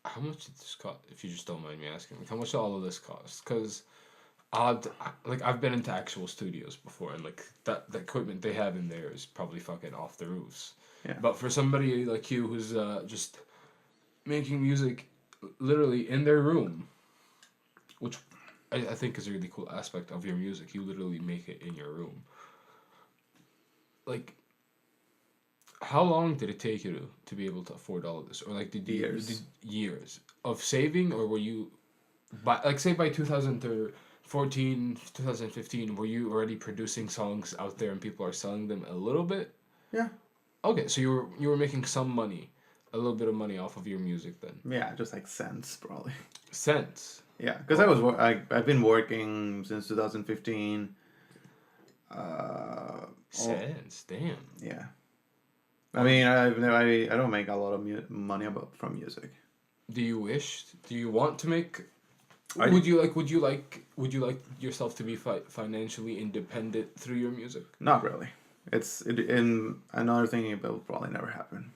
How much did this cost? If you just don't mind me asking, like, how much did all of this cost? Because like I've been into actual studios before, and like that the equipment they have in there is probably fucking off the roofs. Yeah. But for somebody like you who's just making music literally in their room, which I think is a really cool aspect of your music, you literally make it in your room. Like, how long did it take you to be able to afford all of this, or like did you Years. did years of saving, or were you, by like say by 2014, 2015, were you already producing songs out there and people are selling them a little bit? Yeah. Okay, so you were making some money, a little bit of money off of your music then. Yeah, just like cents probably. Cents. Yeah, because I've been working since 2015. Cents. Damn. Yeah. I mean, I don't make a lot of money from music. Do you wish? Do you want to make? I- Would you like yourself to be financially independent through your music? Not really. In another thing it will probably never happen.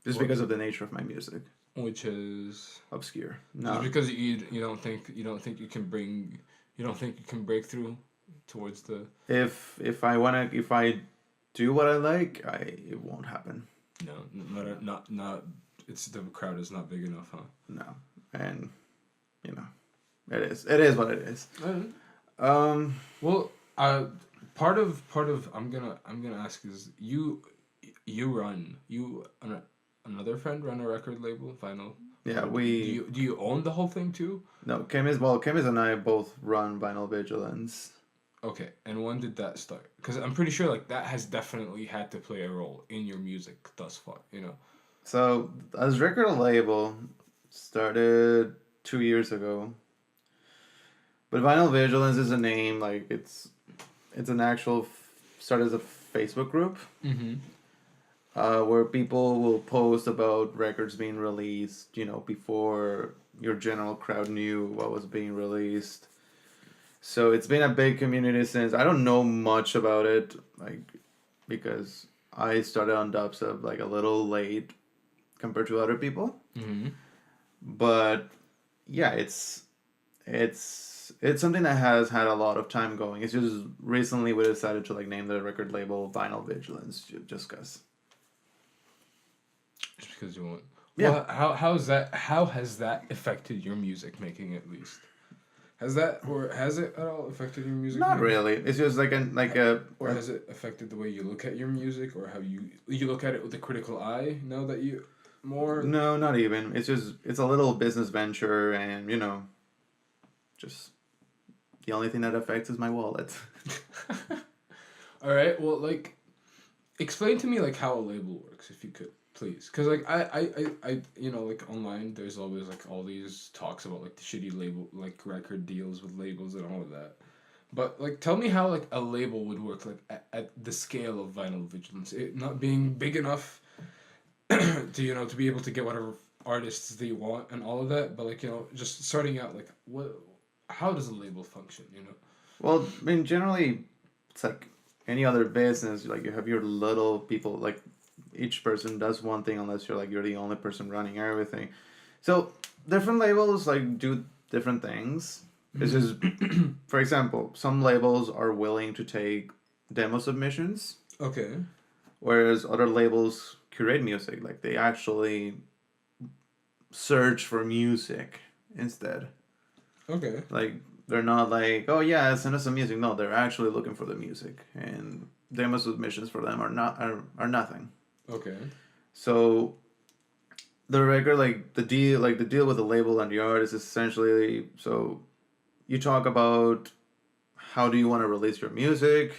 Just What? because of the nature of my music. Which is Obscure. just No. because you don't think you can break through towards the If I do what I like, it won't happen. no not it's the crowd is not big enough, huh? No. And you know, it is what it is. Well, part of I'm gonna ask is another friend run a record label, Vinyl. Yeah, Do you own the whole thing too? no, Chemis and I both run Vinyl Vigilance. Okay, and when did that start? Because I'm pretty sure like that has definitely had to play a role in your music thus far. You know. So as record label started 2 years ago. But Vinyl Vigilance is a name, like it's an actual started as a Facebook group. Mm-hmm. Where people will post about records being released, before your general crowd knew what was being released. So it's been a big community since. I don't know much about it, like, because I started on dubstep like a little late compared to other people. Mm-hmm. But yeah, it's something that has had a lot of time going. It's just recently we decided to like name the record label Vinyl Vigilance just cause. Just because you want. Yeah. Well, how has that affected your music making at least? Has it at all affected your music Not making? really. It's just like Or has it affected the way you look at your music, or how you look at it with a critical eye now that you more? no, not even. It's just it's a little business venture, and just the only thing that affects is my wallet. All right. Well, like, explain to me like how a label works, if you could, please. Cause like like online, there's always like all these talks about like the shitty label, like record deals with labels and all of that. But like, tell me how like a label would work, like at the scale of Vinyl Vigilance, it not being big enough to to be able to get whatever artists they want and all of that. But like just starting out, like how does a label function? Well, I mean, generally, it's like any other business. Like you have your little people. Like each person does one thing, unless you're the only person running everything. So different labels like do different things. This is, for example, some labels are willing to take demo submissions, Okay. whereas other labels curate music. Like they actually search for music instead. Okay. Like they're not like, oh yeah, send us some music. No, they're actually looking for the music, and demo submissions for them are nothing. Okay. So the record, like the deal with the label and the artist is essentially, so you talk about how do you want to release your music.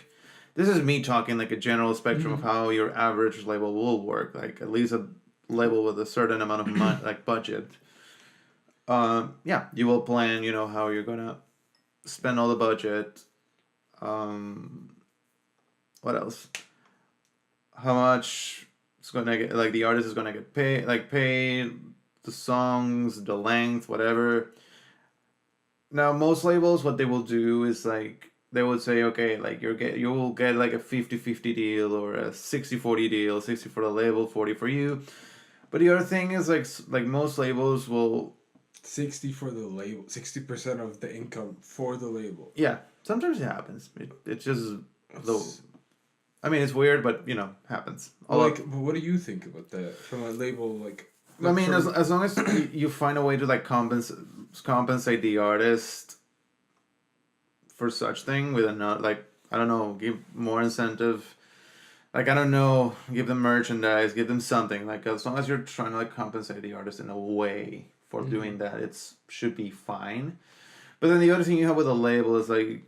This is me talking like a general spectrum of how your average label will work. Like at least a label with a certain amount of like budget. Yeah, you will plan. You know how you're gonna spend all the budget. Um, what else? How much it's gonna get? Like the artist is gonna get paid. Like paid the songs, the length, whatever. Now most labels, what they will do is like they would say, okay, like you will get like a 50-50 deal or a 60-40 deal, 60 for the label, 40 for you. But the other thing is like most labels will 60 for the label, 60% of the income for the label. yeah, sometimes it happens. It's just the That's- I mean it's weird, but happens. but what do you think about that from a label I mean, from, as long as you find a way to like compensate the artist for such thing with a not like I don't know, give more incentive. Like I don't know, give them merchandise, give them something. Like as long as you're trying to like compensate the artist in a way for doing that, it's should be fine. But then the other thing you have with a label is like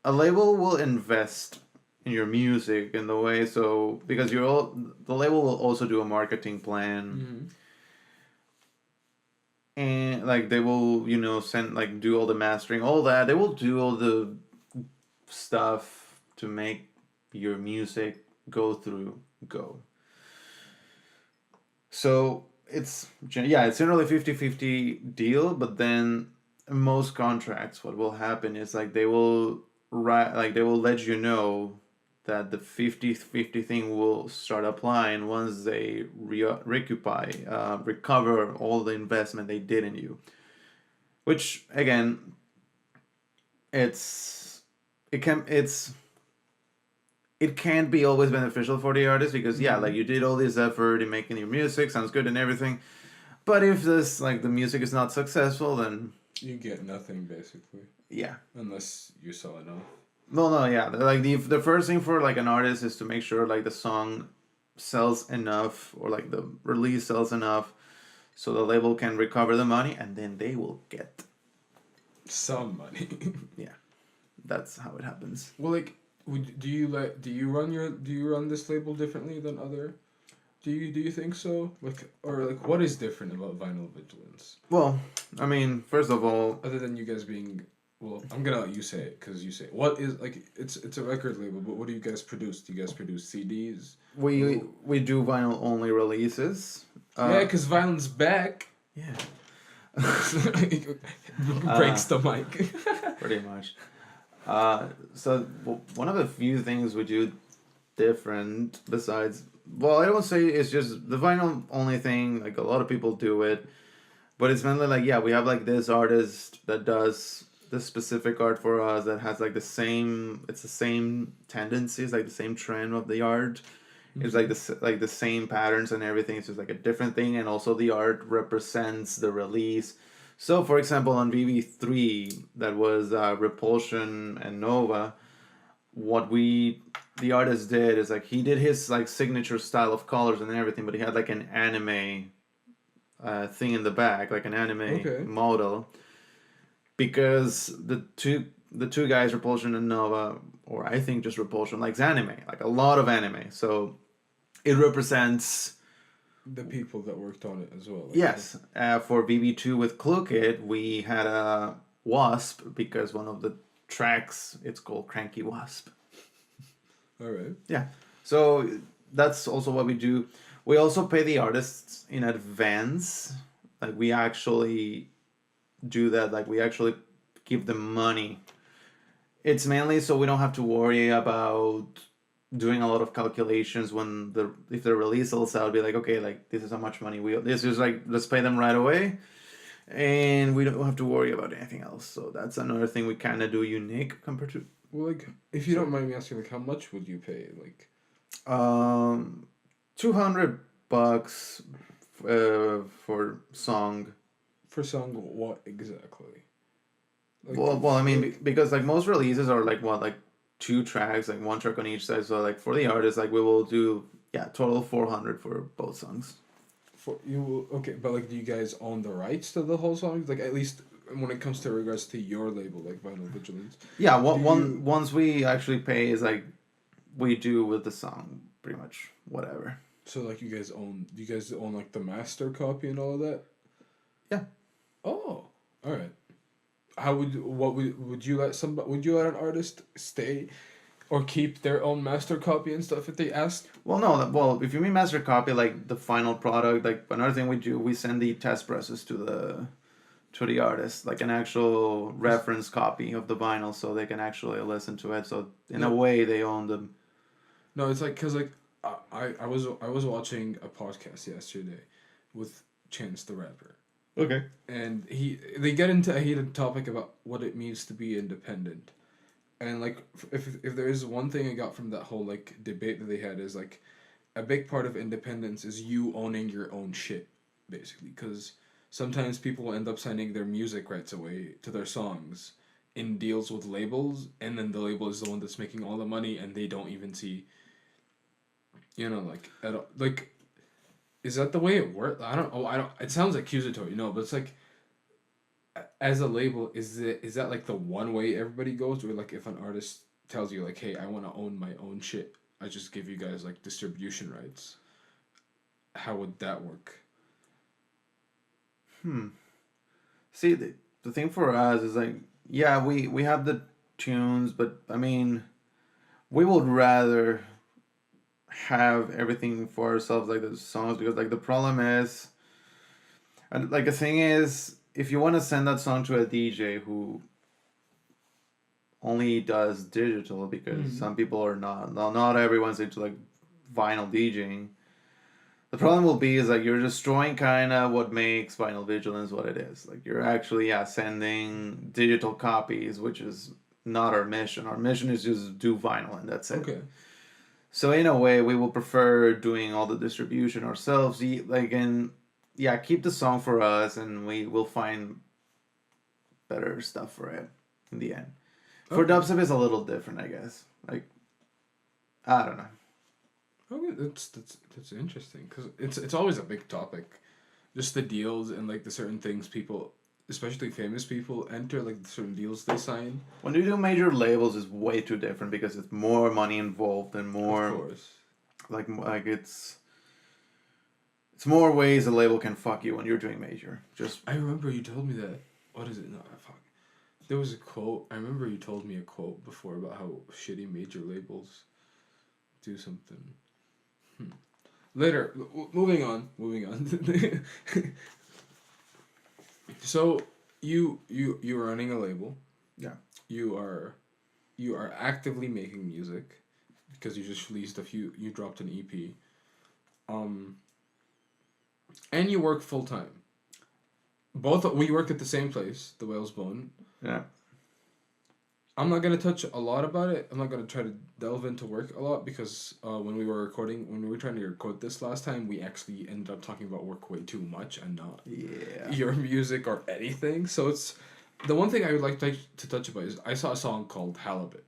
a label will invest in your music in the way so because the label will also do a marketing plan and like they will send like do all the mastering all that they will do all the stuff to make your music go so it's generally 50-50 deal, but then in most contracts what will happen is like they will they will let you know that the 50-50 thing will start applying once they recover all the investment they did in you. Which again, it's it can it's it can't be always beneficial for the artist because like you did all this effort in making your music, sounds good and everything. But if this like the music is not successful, then you get nothing basically yeah. unless you sell enough. No, yeah. Like the first thing for like an artist is to make sure like the song sells enough or like the release sells enough so the label can recover the money and then they will get Some money. yeah. That's how it happens. Well, like, do you run this label differently than other? Do you think so? Like, or like, what is different about Vinyl Vigilance? Well, I mean, first of all, Other than you guys being, well, I'm gonna let you say it because you say it. What is like? It's a record label, but what do you guys produce? Do you guys produce CDs? we do vinyl only releases. Yeah, because vinyl's back. Yeah. Breaks the mic. Pretty much. So one of the few things we do different besides, well, I won't say it's just the vinyl only thing. Like a lot of people do it, but it's mainly like we have like this artist that does this specific art for us that has like the same. It's the same tendencies, like the same trend of the art. It's like the same patterns and everything. It's just like a different thing, and also the art represents the release. So, for example, on VV3, that was Repulsion and Nova. What the artist did is like he did his like signature style of colors and everything, but he had like an anime thing in the back, like an anime Okay. model, because the two guys, Repulsion and Nova, or I think just Repulsion, likes anime, like a lot of anime. So it represents. The people that worked on it as well. Like, Yes, for VB2 with Clukit, we had a wasp because one of the tracks, it's called Cranky Wasp. all right. Yeah, so that's also what we do. We also pay the artists in advance. Like we actually do that. Like we actually give them money. It's mainly so we don't have to worry about doing a lot of calculations when if the release sells out. Be like, okay, like this is how much money we. This is like let's pay them right away, and we don't have to worry about anything else. So that's another thing we kind of do unique compared to. Well, like, if you don't mind me asking, like, how much would you pay? Like, Um, $200 for song. for song, what exactly? Like, Well, I mean, because like most releases are like what, like two tracks, like one track on each side. So like for the artist, like we will do total 400 for both songs. for you, okay, but like, do you guys own the rights to the whole song? Like, at least when it comes to regards to your label, like Vinyl Vigilance. Yeah, Do you- once we actually pay is like we do with the song pretty much whatever. So like, you guys own? Do you guys own like the master copy and all of that? Yeah. Oh, all right. How would you let would you let an artist stay or keep their own master copy and stuff if they asked? Well, no, well, if you mean master copy, like the final product, like another thing we do, we send the test presses to the artist, like an actual reference copy of the vinyl, so they can actually listen to it. So in a No. way, they own them. No, it's like, cause like I was watching a podcast yesterday with Chance the Rapper, Okay. and they get into a heated topic about what it means to be independent, and like, if there is one thing I got from that whole like debate that they had, is like a big part of independence is you owning your own shit, basically, because sometimes people will end up signing their music rights away to their songs in deals with labels, and then the label is the one that's making all the money, and they don't even see, like, at all, like, is that the way it works? I don't. Oh, I don't. It sounds accusatory, but it's like, as a label, is that like the one way everybody goes, or like if an artist tells you like, hey, I want to own my own shit, I just give you guys like distribution rights. How would that work? See, the thing for us is like, yeah, we have the tunes, but I mean, we would rather have everything for ourselves, like the songs, because like the problem is, and like the thing is, if you want to send that song to a DJ who only does digital, because some people are not everyone's into like vinyl DJing. The problem will be is like you're destroying kind of what makes Vinyl Vigilance what it is. Like you're actually sending digital copies, which is not our mission. Our mission is just do vinyl and that's it. Okay. So in a way, we will prefer doing all the distribution ourselves. Like and keep the song for us, and we will find better stuff for it in the end. For Okay. dubstep, it's a little different, I guess. Like I don't know. Okay, that's interesting, because it's always a big topic, just the deals and like the certain things people, especially famous people, enter, like the certain deals they sign. When you do major labels, it's way too different because it's more money involved and Of more course. like it's more ways a label can fuck you when you're doing major. Just I remember you told me that. What is it? No, fuck. There was a quote. I remember you told me a quote before about how shitty major labels do something. Later, moving on. So you're running a label. yeah. You are actively making music, because you just released you dropped an EP. And you work full time. We worked at the same place, the Whale's Bone. Yeah. I'm not gonna touch a lot about it. I'm not gonna try to delve into work a lot because when we were trying to record this last time, we actually ended up talking about work way too much and not Yeah. your music or anything. So it's the one thing I would like to touch about is I saw a song called Halibut.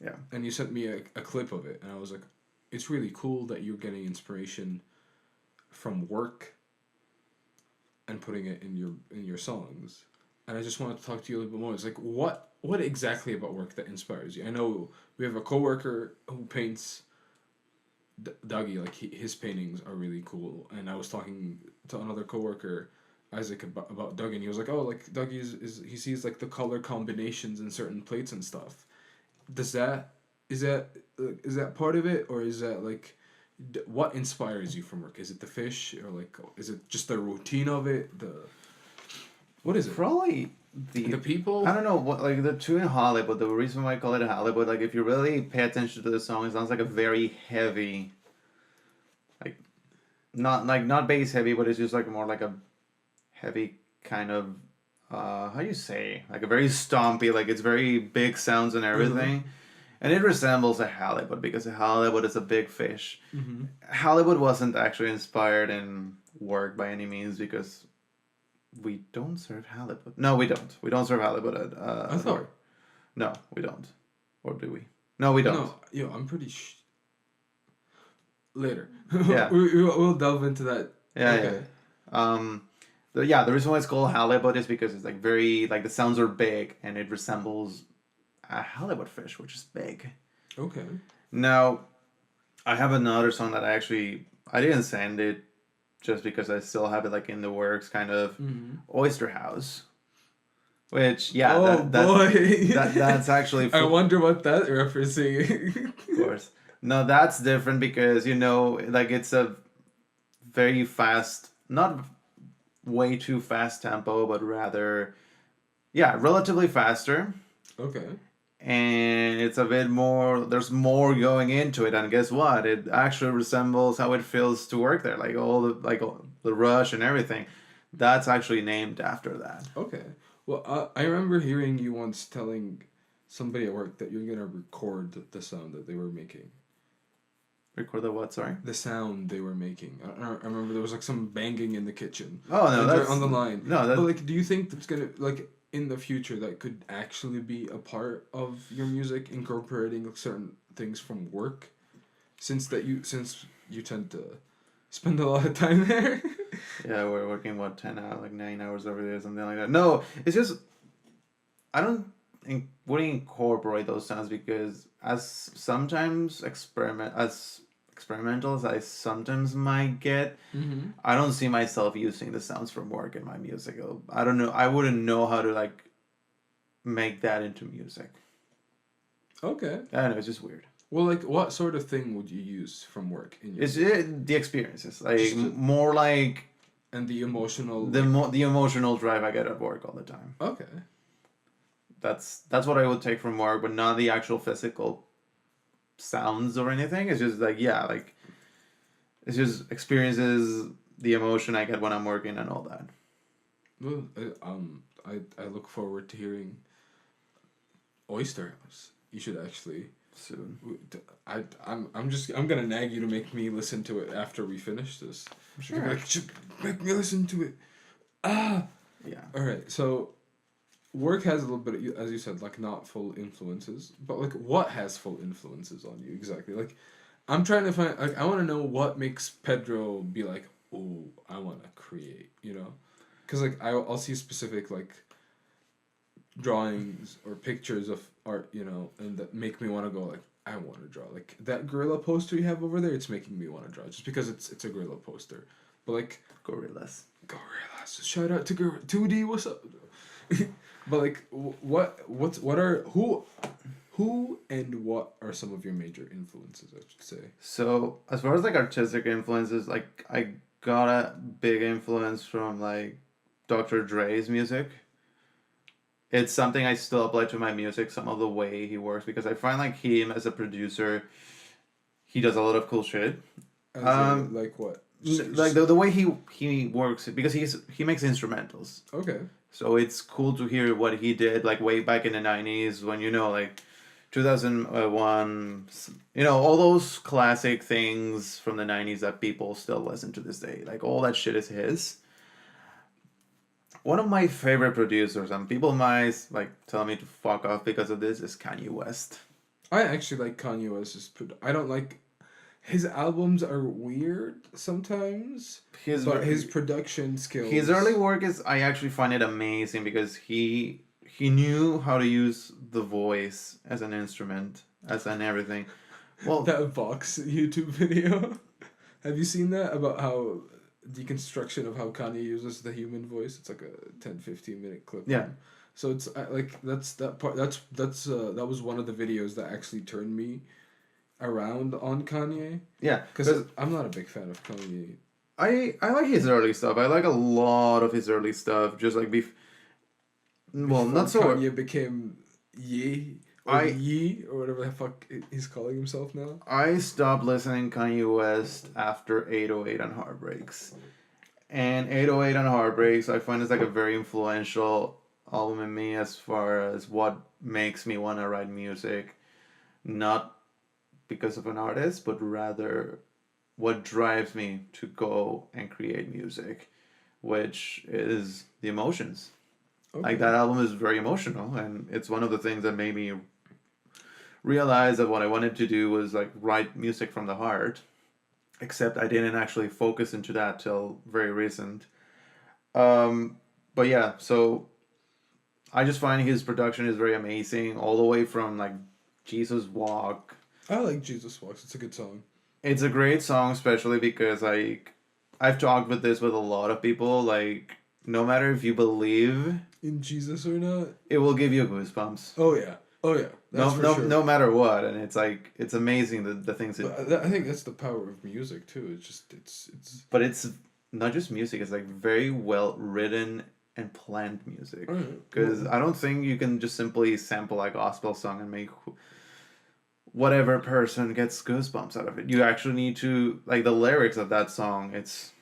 Yeah. And you sent me a clip of it, and I was like, it's really cool that you're getting inspiration from work and putting it in your songs. And I just wanted to talk to you a little bit more. It's like what exactly about work that inspires you? I know we have a coworker who paints Dougie, like his paintings are really cool. And I was talking to another coworker, Isaac, about Dougie, and he was like, oh, like Dougie is he sees like the color combinations in certain plates and stuff. Does that is that is that part of it, or is that like what inspires you from work? Is it the fish, or like is it just the routine of it? The what is it? Probably The people? I don't know what like the two in Hollywood. The reason why I call it a Hollywood, like if you really pay attention to the song, it sounds like a very heavy, like not bass heavy, but it's just like more like a heavy kind of how do you say, like a very stompy, like it's very big sounds and everything. And it resembles a halibut because a halibut is a big fish. Halibut wasn't actually inspired in work by any means because we don't serve halibut. No, we don't. We don't serve halibut at I thought work. No, we don't. Or do we? No, we don't. no. Yo, I'm pretty. Later. Yeah. We'll delve into that. Yeah, Okay. yeah. The reason why it's called halibut is because it's like very like the sounds are big and it resembles a halibut fish, which is big. Okay. Now, I have another song that I didn't send it just because I still have it like in the works, kind of Oyster House. Which that's actually I wonder what that referencing. of course. No, that's different because like it's a very fast, not way too fast tempo, but rather relatively faster. Okay. And it's a bit more, there's more going into it, and guess what, it actually resembles how it feels to work there, like all the rush and everything. That's actually named after that. Okay. Well, I remember hearing you once telling somebody at work that you're gonna record the sound that they were making. Record the what? Sorry. The sound they were making. I remember there was like some banging in the kitchen. Oh no, that's on the line. No, that's but like, do you think that's gonna like in the future that could actually be a part of your music, incorporating like, certain things from work, since you tend to spend a lot of time there? Yeah, we're working 10 hours, like 9 hours over there, something like that. No, it's just I wouldn't incorporate those sounds because as experimental as I sometimes might get, I don't see myself using the sounds from work in my music. I don't know. I wouldn't know how to like make that into music. Okay. I don't know. It's just weird. Well, like, what sort of thing would you use from work in your The experiences, like more like and the emotional the emotional drive I get at work all the time. Okay. That's what I would take from work, but not the actual physical sounds or anything. It's just like it's just experiences, the emotion I get when I'm working and all that. Well, I look forward to hearing Oyster House. You should actually soon. I'm gonna nag you to make me listen to it after we finish this. Sure. Like, make me listen to it. Yeah. All right. So, work has a little bit of, as you said, like not full influences, but like what has full influences on you exactly? Like, I'm trying to find. Like, I want to know what makes Pedro be like, oh, I want to create. Because like I'll see specific like drawings or pictures of art, and that make me want to go like, I want to draw. Like that gorilla poster you have over there, it's making me want to draw just because it's a gorilla poster. But like Gorillas. Shout out to 2D. What's up? But like who and what are some of your major influences, I should say? So as far as like artistic influences, like I got a big influence from like Dr. Dre's music. It's something I still apply to my music, some of the way he works, because I find like him as a producer, he does a lot of cool shit. Like what? Like the way he works, because he makes instrumentals. Okay. So it's cool to hear what he did like way back in the 90s when like 2001, all those classic things from the 90s that people still listen to this day. Like all that shit is his. One of my favorite producers, and people might like tell me to fuck off because of this, is Kanye West. I actually like Kanye West's. I don't like his albums are weird sometimes, but his production skills. His early work is I actually find it amazing because he knew how to use the voice as an instrument, as an everything. Well, that Vox YouTube video. Have you seen that about how deconstruction of how Kanye uses the human voice? It's like a 10-15 minute clip. Yeah. So it's like that was one of the videos that actually turned me around on Kanye. Yeah, because I'm not a big fan of Kanye. I like his early stuff. I like a lot of his early stuff. Just like Before not so. Kanye became Ye or whatever the fuck he's calling himself now. I stopped listening Kanye West after 808 and Heartbreaks, and 808 and Heartbreaks I find is like a very influential album in me as far as what makes me want to write music, not because of an artist, but rather what drives me to go and create music, which is the emotions. Okay. Like that album is very emotional, and it's one of the things that made me realize that what I wanted to do was like write music from the heart, except I didn't actually focus into that till very recent. But yeah, so I just find his production is very amazing, all the way from like Jesus Walk. I like Jesus Walks. It's a good song. It's a great song, especially because I've talked with this with a lot of people. Like, no matter if you believe in Jesus or not, it will give you goosebumps. Oh yeah. That's sure. No matter what, and it's like it's amazing the things. I think that's the power of music too. It's. But it's not just music. It's like very well written and planned music. Because I don't think you can just simply sample a gospel song and make whatever person gets goosebumps out of it. You actually need to like the lyrics of that song. It's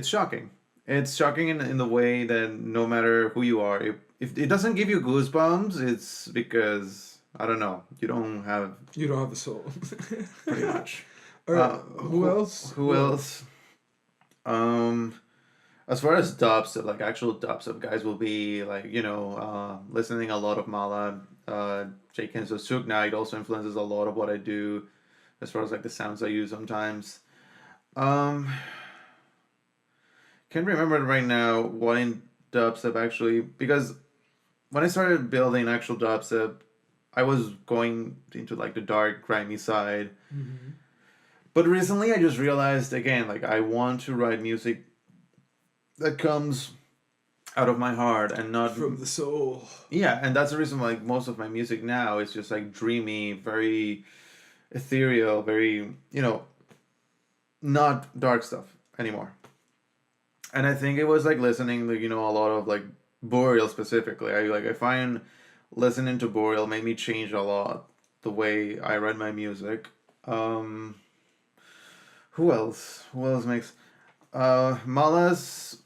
shocking. It's shocking in the way that no matter who you are, if it doesn't give you goosebumps, it's because I don't know. You don't have the soul. Pretty much. Who else? Who else? As far as dubstep, like actual dubstep guys will be like listening a lot of Mala. Jake Kenzo Suk Knight also influences a lot of what I do as far as like the sounds I use sometimes. Can't remember right now what in dubstep actually, because when I started building actual dubstep, I was going into like the dark, grimy side. Mm-hmm. But recently I just realized again, like I want to write music that comes out of my heart and not from the soul. Yeah, and that's the reason why like, most of my music now is just like dreamy, very ethereal, very not dark stuff anymore. And I think it was like listening to a lot of like Boreal specifically. I find listening to Boreal made me change a lot the way I read my music. Who else? Who else makes Mala's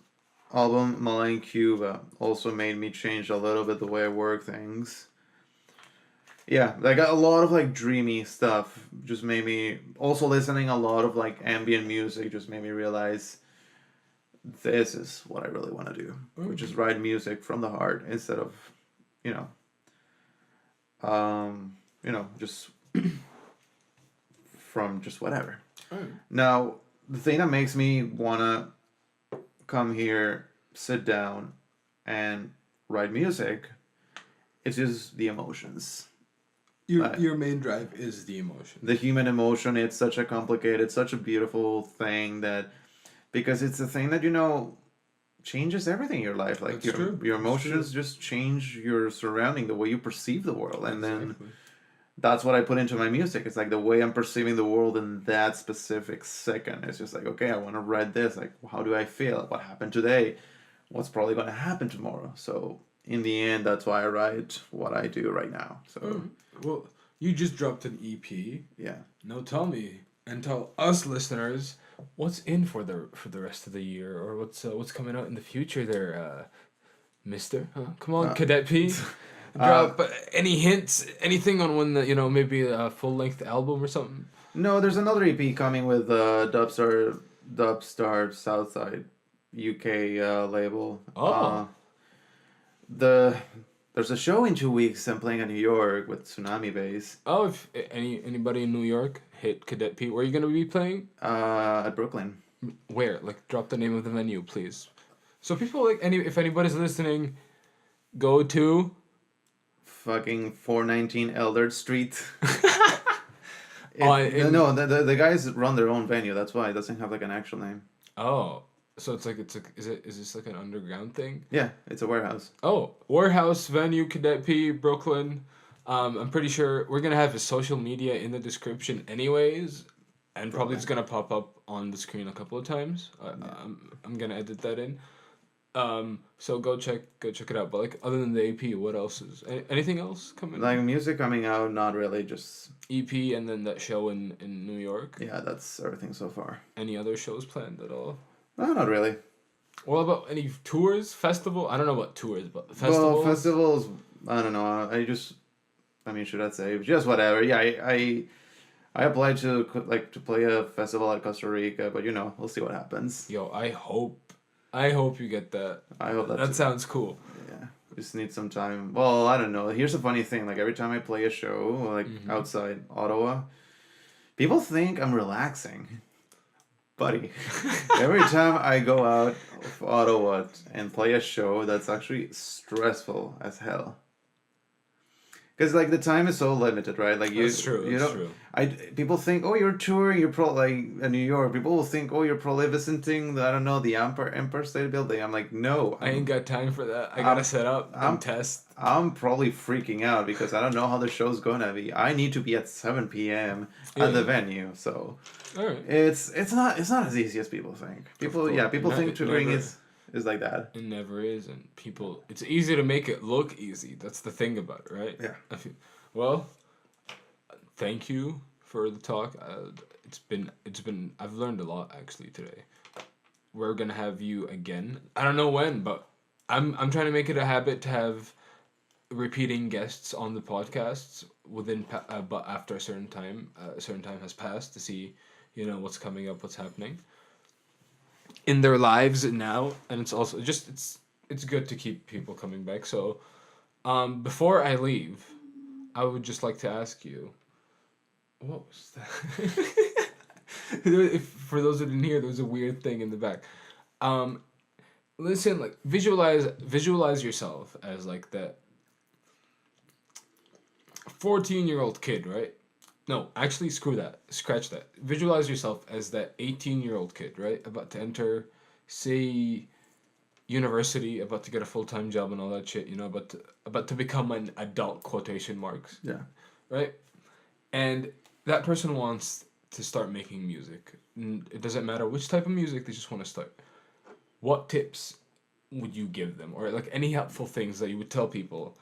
album Mala in Cuba also made me change a little bit the way I work things. Yeah, like a lot of like dreamy stuff just made me also listening a lot of like ambient music just made me realize this is what I really want to do, which is write music from the heart instead of, just from just whatever. Now, the thing that makes me wanna come here, sit down, and write music, it's just the emotions. Your main drive is the emotion. The human emotion. It's such a complicated, such a beautiful thing that. Because it's a thing that, changes everything in your life. Like, your emotions just change your surrounding, the way you perceive the world. And then that's what I put into my music. It's like the way I'm perceiving the world in that specific second. It's just like, okay, I want to write this. Like, how do I feel? What happened today? What's probably going to happen tomorrow? So, in the end, that's why I write what I do right now. So, well, you just dropped an EP. Yeah. Now tell me, and tell us listeners, what's in for the rest of the year, or what's coming out in the future there, Mister? Huh? Come on, Uh, Kadet P. Drop any hints, anything on when the, maybe a full length album or something? no, there's another EP coming with Dubstar Southside UK label. Oh. The There's a show in 2 weeks. I'm playing in New York with Tsunami Bass. Oh, if anybody in New York hit Cadet P, where are you gonna be playing? At Brooklyn. Where? Like, drop the name of the venue, please. So people if anybody's listening, go to. Fucking 419 Eldred Street. Oh, No, the guys run their own venue. That's why it doesn't have like an actual name. Oh, so it's is this like an underground thing? Yeah, it's a warehouse. Oh, warehouse venue, Cadet P, Brooklyn. I'm pretty sure we're gonna have his social media in the description, anyways, and probably it's gonna pop up on the screen a couple of times. I'm gonna edit that in. So go check it out. But like, other than the AP, what else is anything else coming? Like music coming out, not really. Just EP, and then that show in New York. Yeah, that's everything so far. Any other shows planned at all? No, not really. What about any tours, festival? I don't know what tours, but festivals. Well, festivals. I don't know. Should I say just whatever? Yeah, I applied to play a festival at Costa Rica, but we'll see what happens. Yo, I hope you get that. I hope that sounds cool. Yeah, we just need some time. Well, I don't know. Here's a funny thing. Like every time I play a show, outside Ottawa, people think I'm relaxing. Buddy, every time I go out of Ottawa and play a show, that's actually stressful as hell. Because the time is so limited, right? That's true. That's true. People think, oh, you're touring. You're in New York. People will think, oh, you're probably visiting the Empire State Building. I'm like, no, I ain't got time for that. I gotta set up and test. I'm probably freaking out because I don't know how the show's gonna be. I need to be at 7 p.m. at the venue, so all right. It's not as easy as people think. People think touring is like that. It never is, and it's easy to make it look easy. That's the thing about it, right? Yeah. Well, thank you for the talk. It's been I've learned a lot actually today. We're gonna have you again. I don't know when, but I'm trying to make it a habit to have repeating guests on the podcasts but after a certain time has passed to see what's coming up, what's happening in their lives now, and it's also just it's good to keep people coming back. So before I leave, I would just like to ask you, what was that? For those who didn't hear, there was a weird thing in the back. Listen, like visualize yourself as like that 14-year-old kid, right? No, actually, scratch that. Visualize yourself as that 18-year-old kid, right? About to enter, say, university, about to get a full-time job and all that shit, about to become an adult, quotation marks. Yeah. Right? And that person wants to start making music. It doesn't matter which type of music, they just want to start. What tips would you give them? Or like any helpful things that you would tell people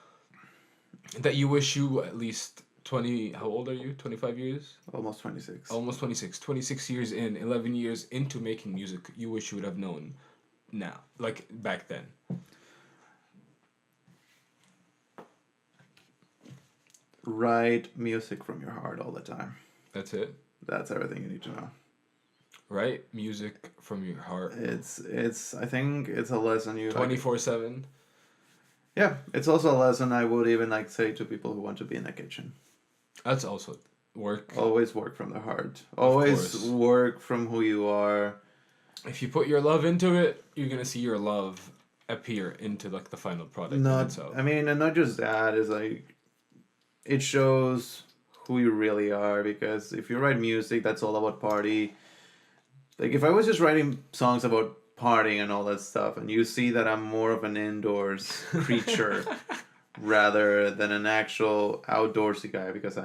that you wish you at least 20, how old are you? 25 years? Almost 26. Almost 26. 26 years in, 11 years into making music, you wish you would have known now, like back then. Write music from your heart all the time. That's it? That's everything you need to know. Write music from your heart. I think it's a lesson you 24/7. Yeah, it's also a lesson I would even say to people who want to be in the kitchen. That's also work. Always work from the heart. Always work from who you are. If you put your love into it, you're gonna see your love appear into the final product. And not just that, is it shows who you really are, because if you write music that's all about party, if I was just writing songs about partying and all that stuff, and you see that I'm more of an indoors creature rather than an actual outdoorsy guy, because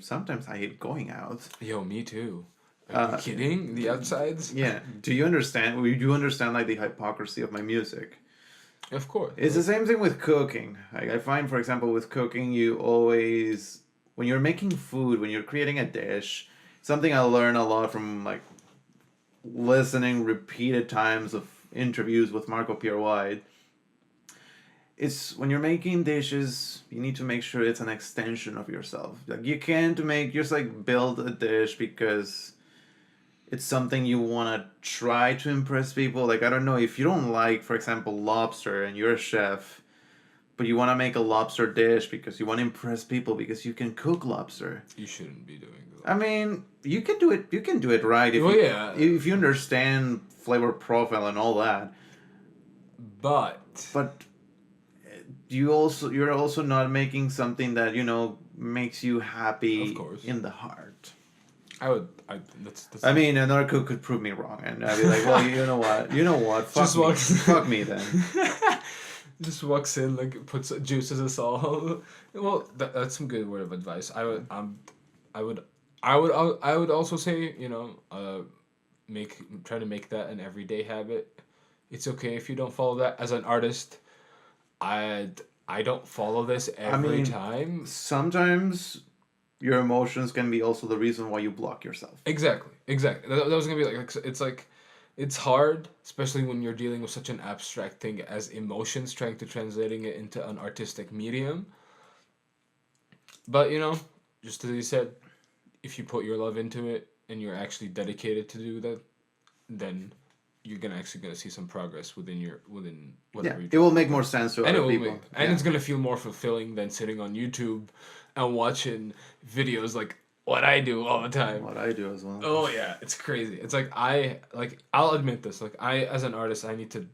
sometimes I hate going out. Yo, me too. Are you kidding? The outsides? Yeah. Do you understand the hypocrisy of my music? Of course. It's the same thing with cooking. I find, for example, with cooking, you always, when you're making food, when you're creating a dish, something I learn a lot from listening repeated times of interviews with Marco Pierre White, it's when you're making dishes, you need to make sure it's an extension of yourself. Like you can't make just like build a dish because it's something you want to try to impress people. Like I don't know if you don't like, for example, lobster and you're a chef, but you want to make a lobster dish because you want to impress people because you can cook lobster. You shouldn't be doing that. I mean, you can do it. You can do it right if if you understand flavor profile and all that. But you're also not making something that makes you happy of course. in the heart. That's I mean, another cook could prove me wrong, and I'd be like, well, you know what, fuck me then. Just walks in, like puts juices us all. Well, that's some good word of advice. I would also say, try to make that an everyday habit. It's okay if you don't follow that. As an artist, I don't follow this every time. Sometimes your emotions can be also the reason why you block yourself. Exactly. That was gonna be it's hard, especially when you're dealing with such an abstract thing as emotions, trying to translating it into an artistic medium. But just as you said, if you put your love into it and you're actually dedicated to do that, then you're gonna see some progress within whatever. Yeah, it will make more sense to other people, it's gonna feel more fulfilling than sitting on YouTube and watching videos like what I do all the time. What I do as well. Oh yeah, it's crazy. It's like I'll admit this. Like I, as an artist, I need to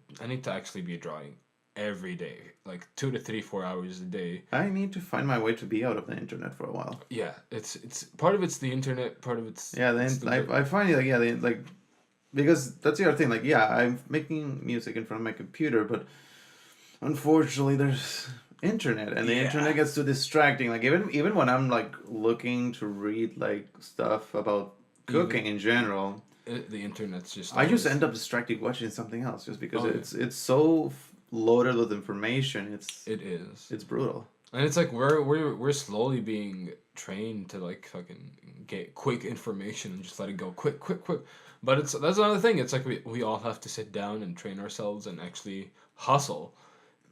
actually be drawing every day, like 2 to 3, 4 hours a day. I need to find my way to be out of the internet for a while. Yeah, it's part of it's the internet, part of it's I find it because that's the other thing. Like I'm making music in front of my computer, but unfortunately there's internet and the internet gets too distracting. Like even when I'm like looking to read like stuff about cooking in general, the internet's just I just end up distracted watching something else just because it's so loaded with information. It's brutal. And it's like we're slowly being trained to like fucking get quick information and just let it go quick. But that's another thing. It's like we all have to sit down and train ourselves and actually hustle.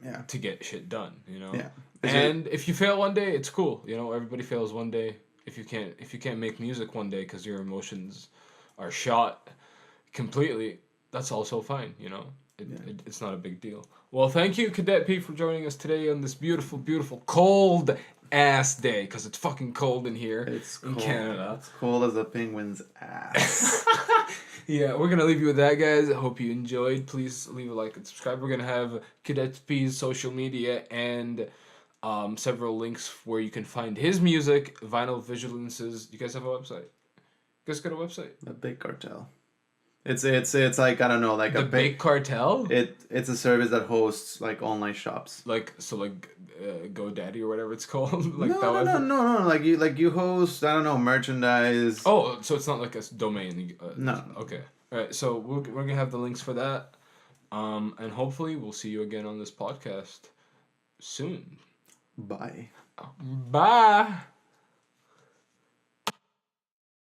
Yeah. To get shit done, Yeah. And if you fail one day, it's cool. Everybody fails one day. If you can't make music one day because your emotions are shot completely, that's also fine. It's not a big deal. Well, thank you, Kadet P, for joining us today on this beautiful, beautiful, cold ass day because it's fucking cold in here. It's in cold. Canada. It's cold as a penguin's ass. Yeah, we're gonna leave you with that, guys. I hope you enjoyed. Please leave a like and subscribe. We're gonna have Kadet P's social media and several links where you can find his music, vinyl vigilances. You guys have a website? You guys got a website? The Big Cartel. It's like I don't know, like the Big Cartel. It's a service that hosts like online shops. Like GoDaddy or whatever it's called. No. Like you host, I don't know, merchandise. Oh, so it's not like a domain. No. Okay. All right. So we're gonna have the links for that, and hopefully we'll see you again on this podcast soon. Bye. Bye.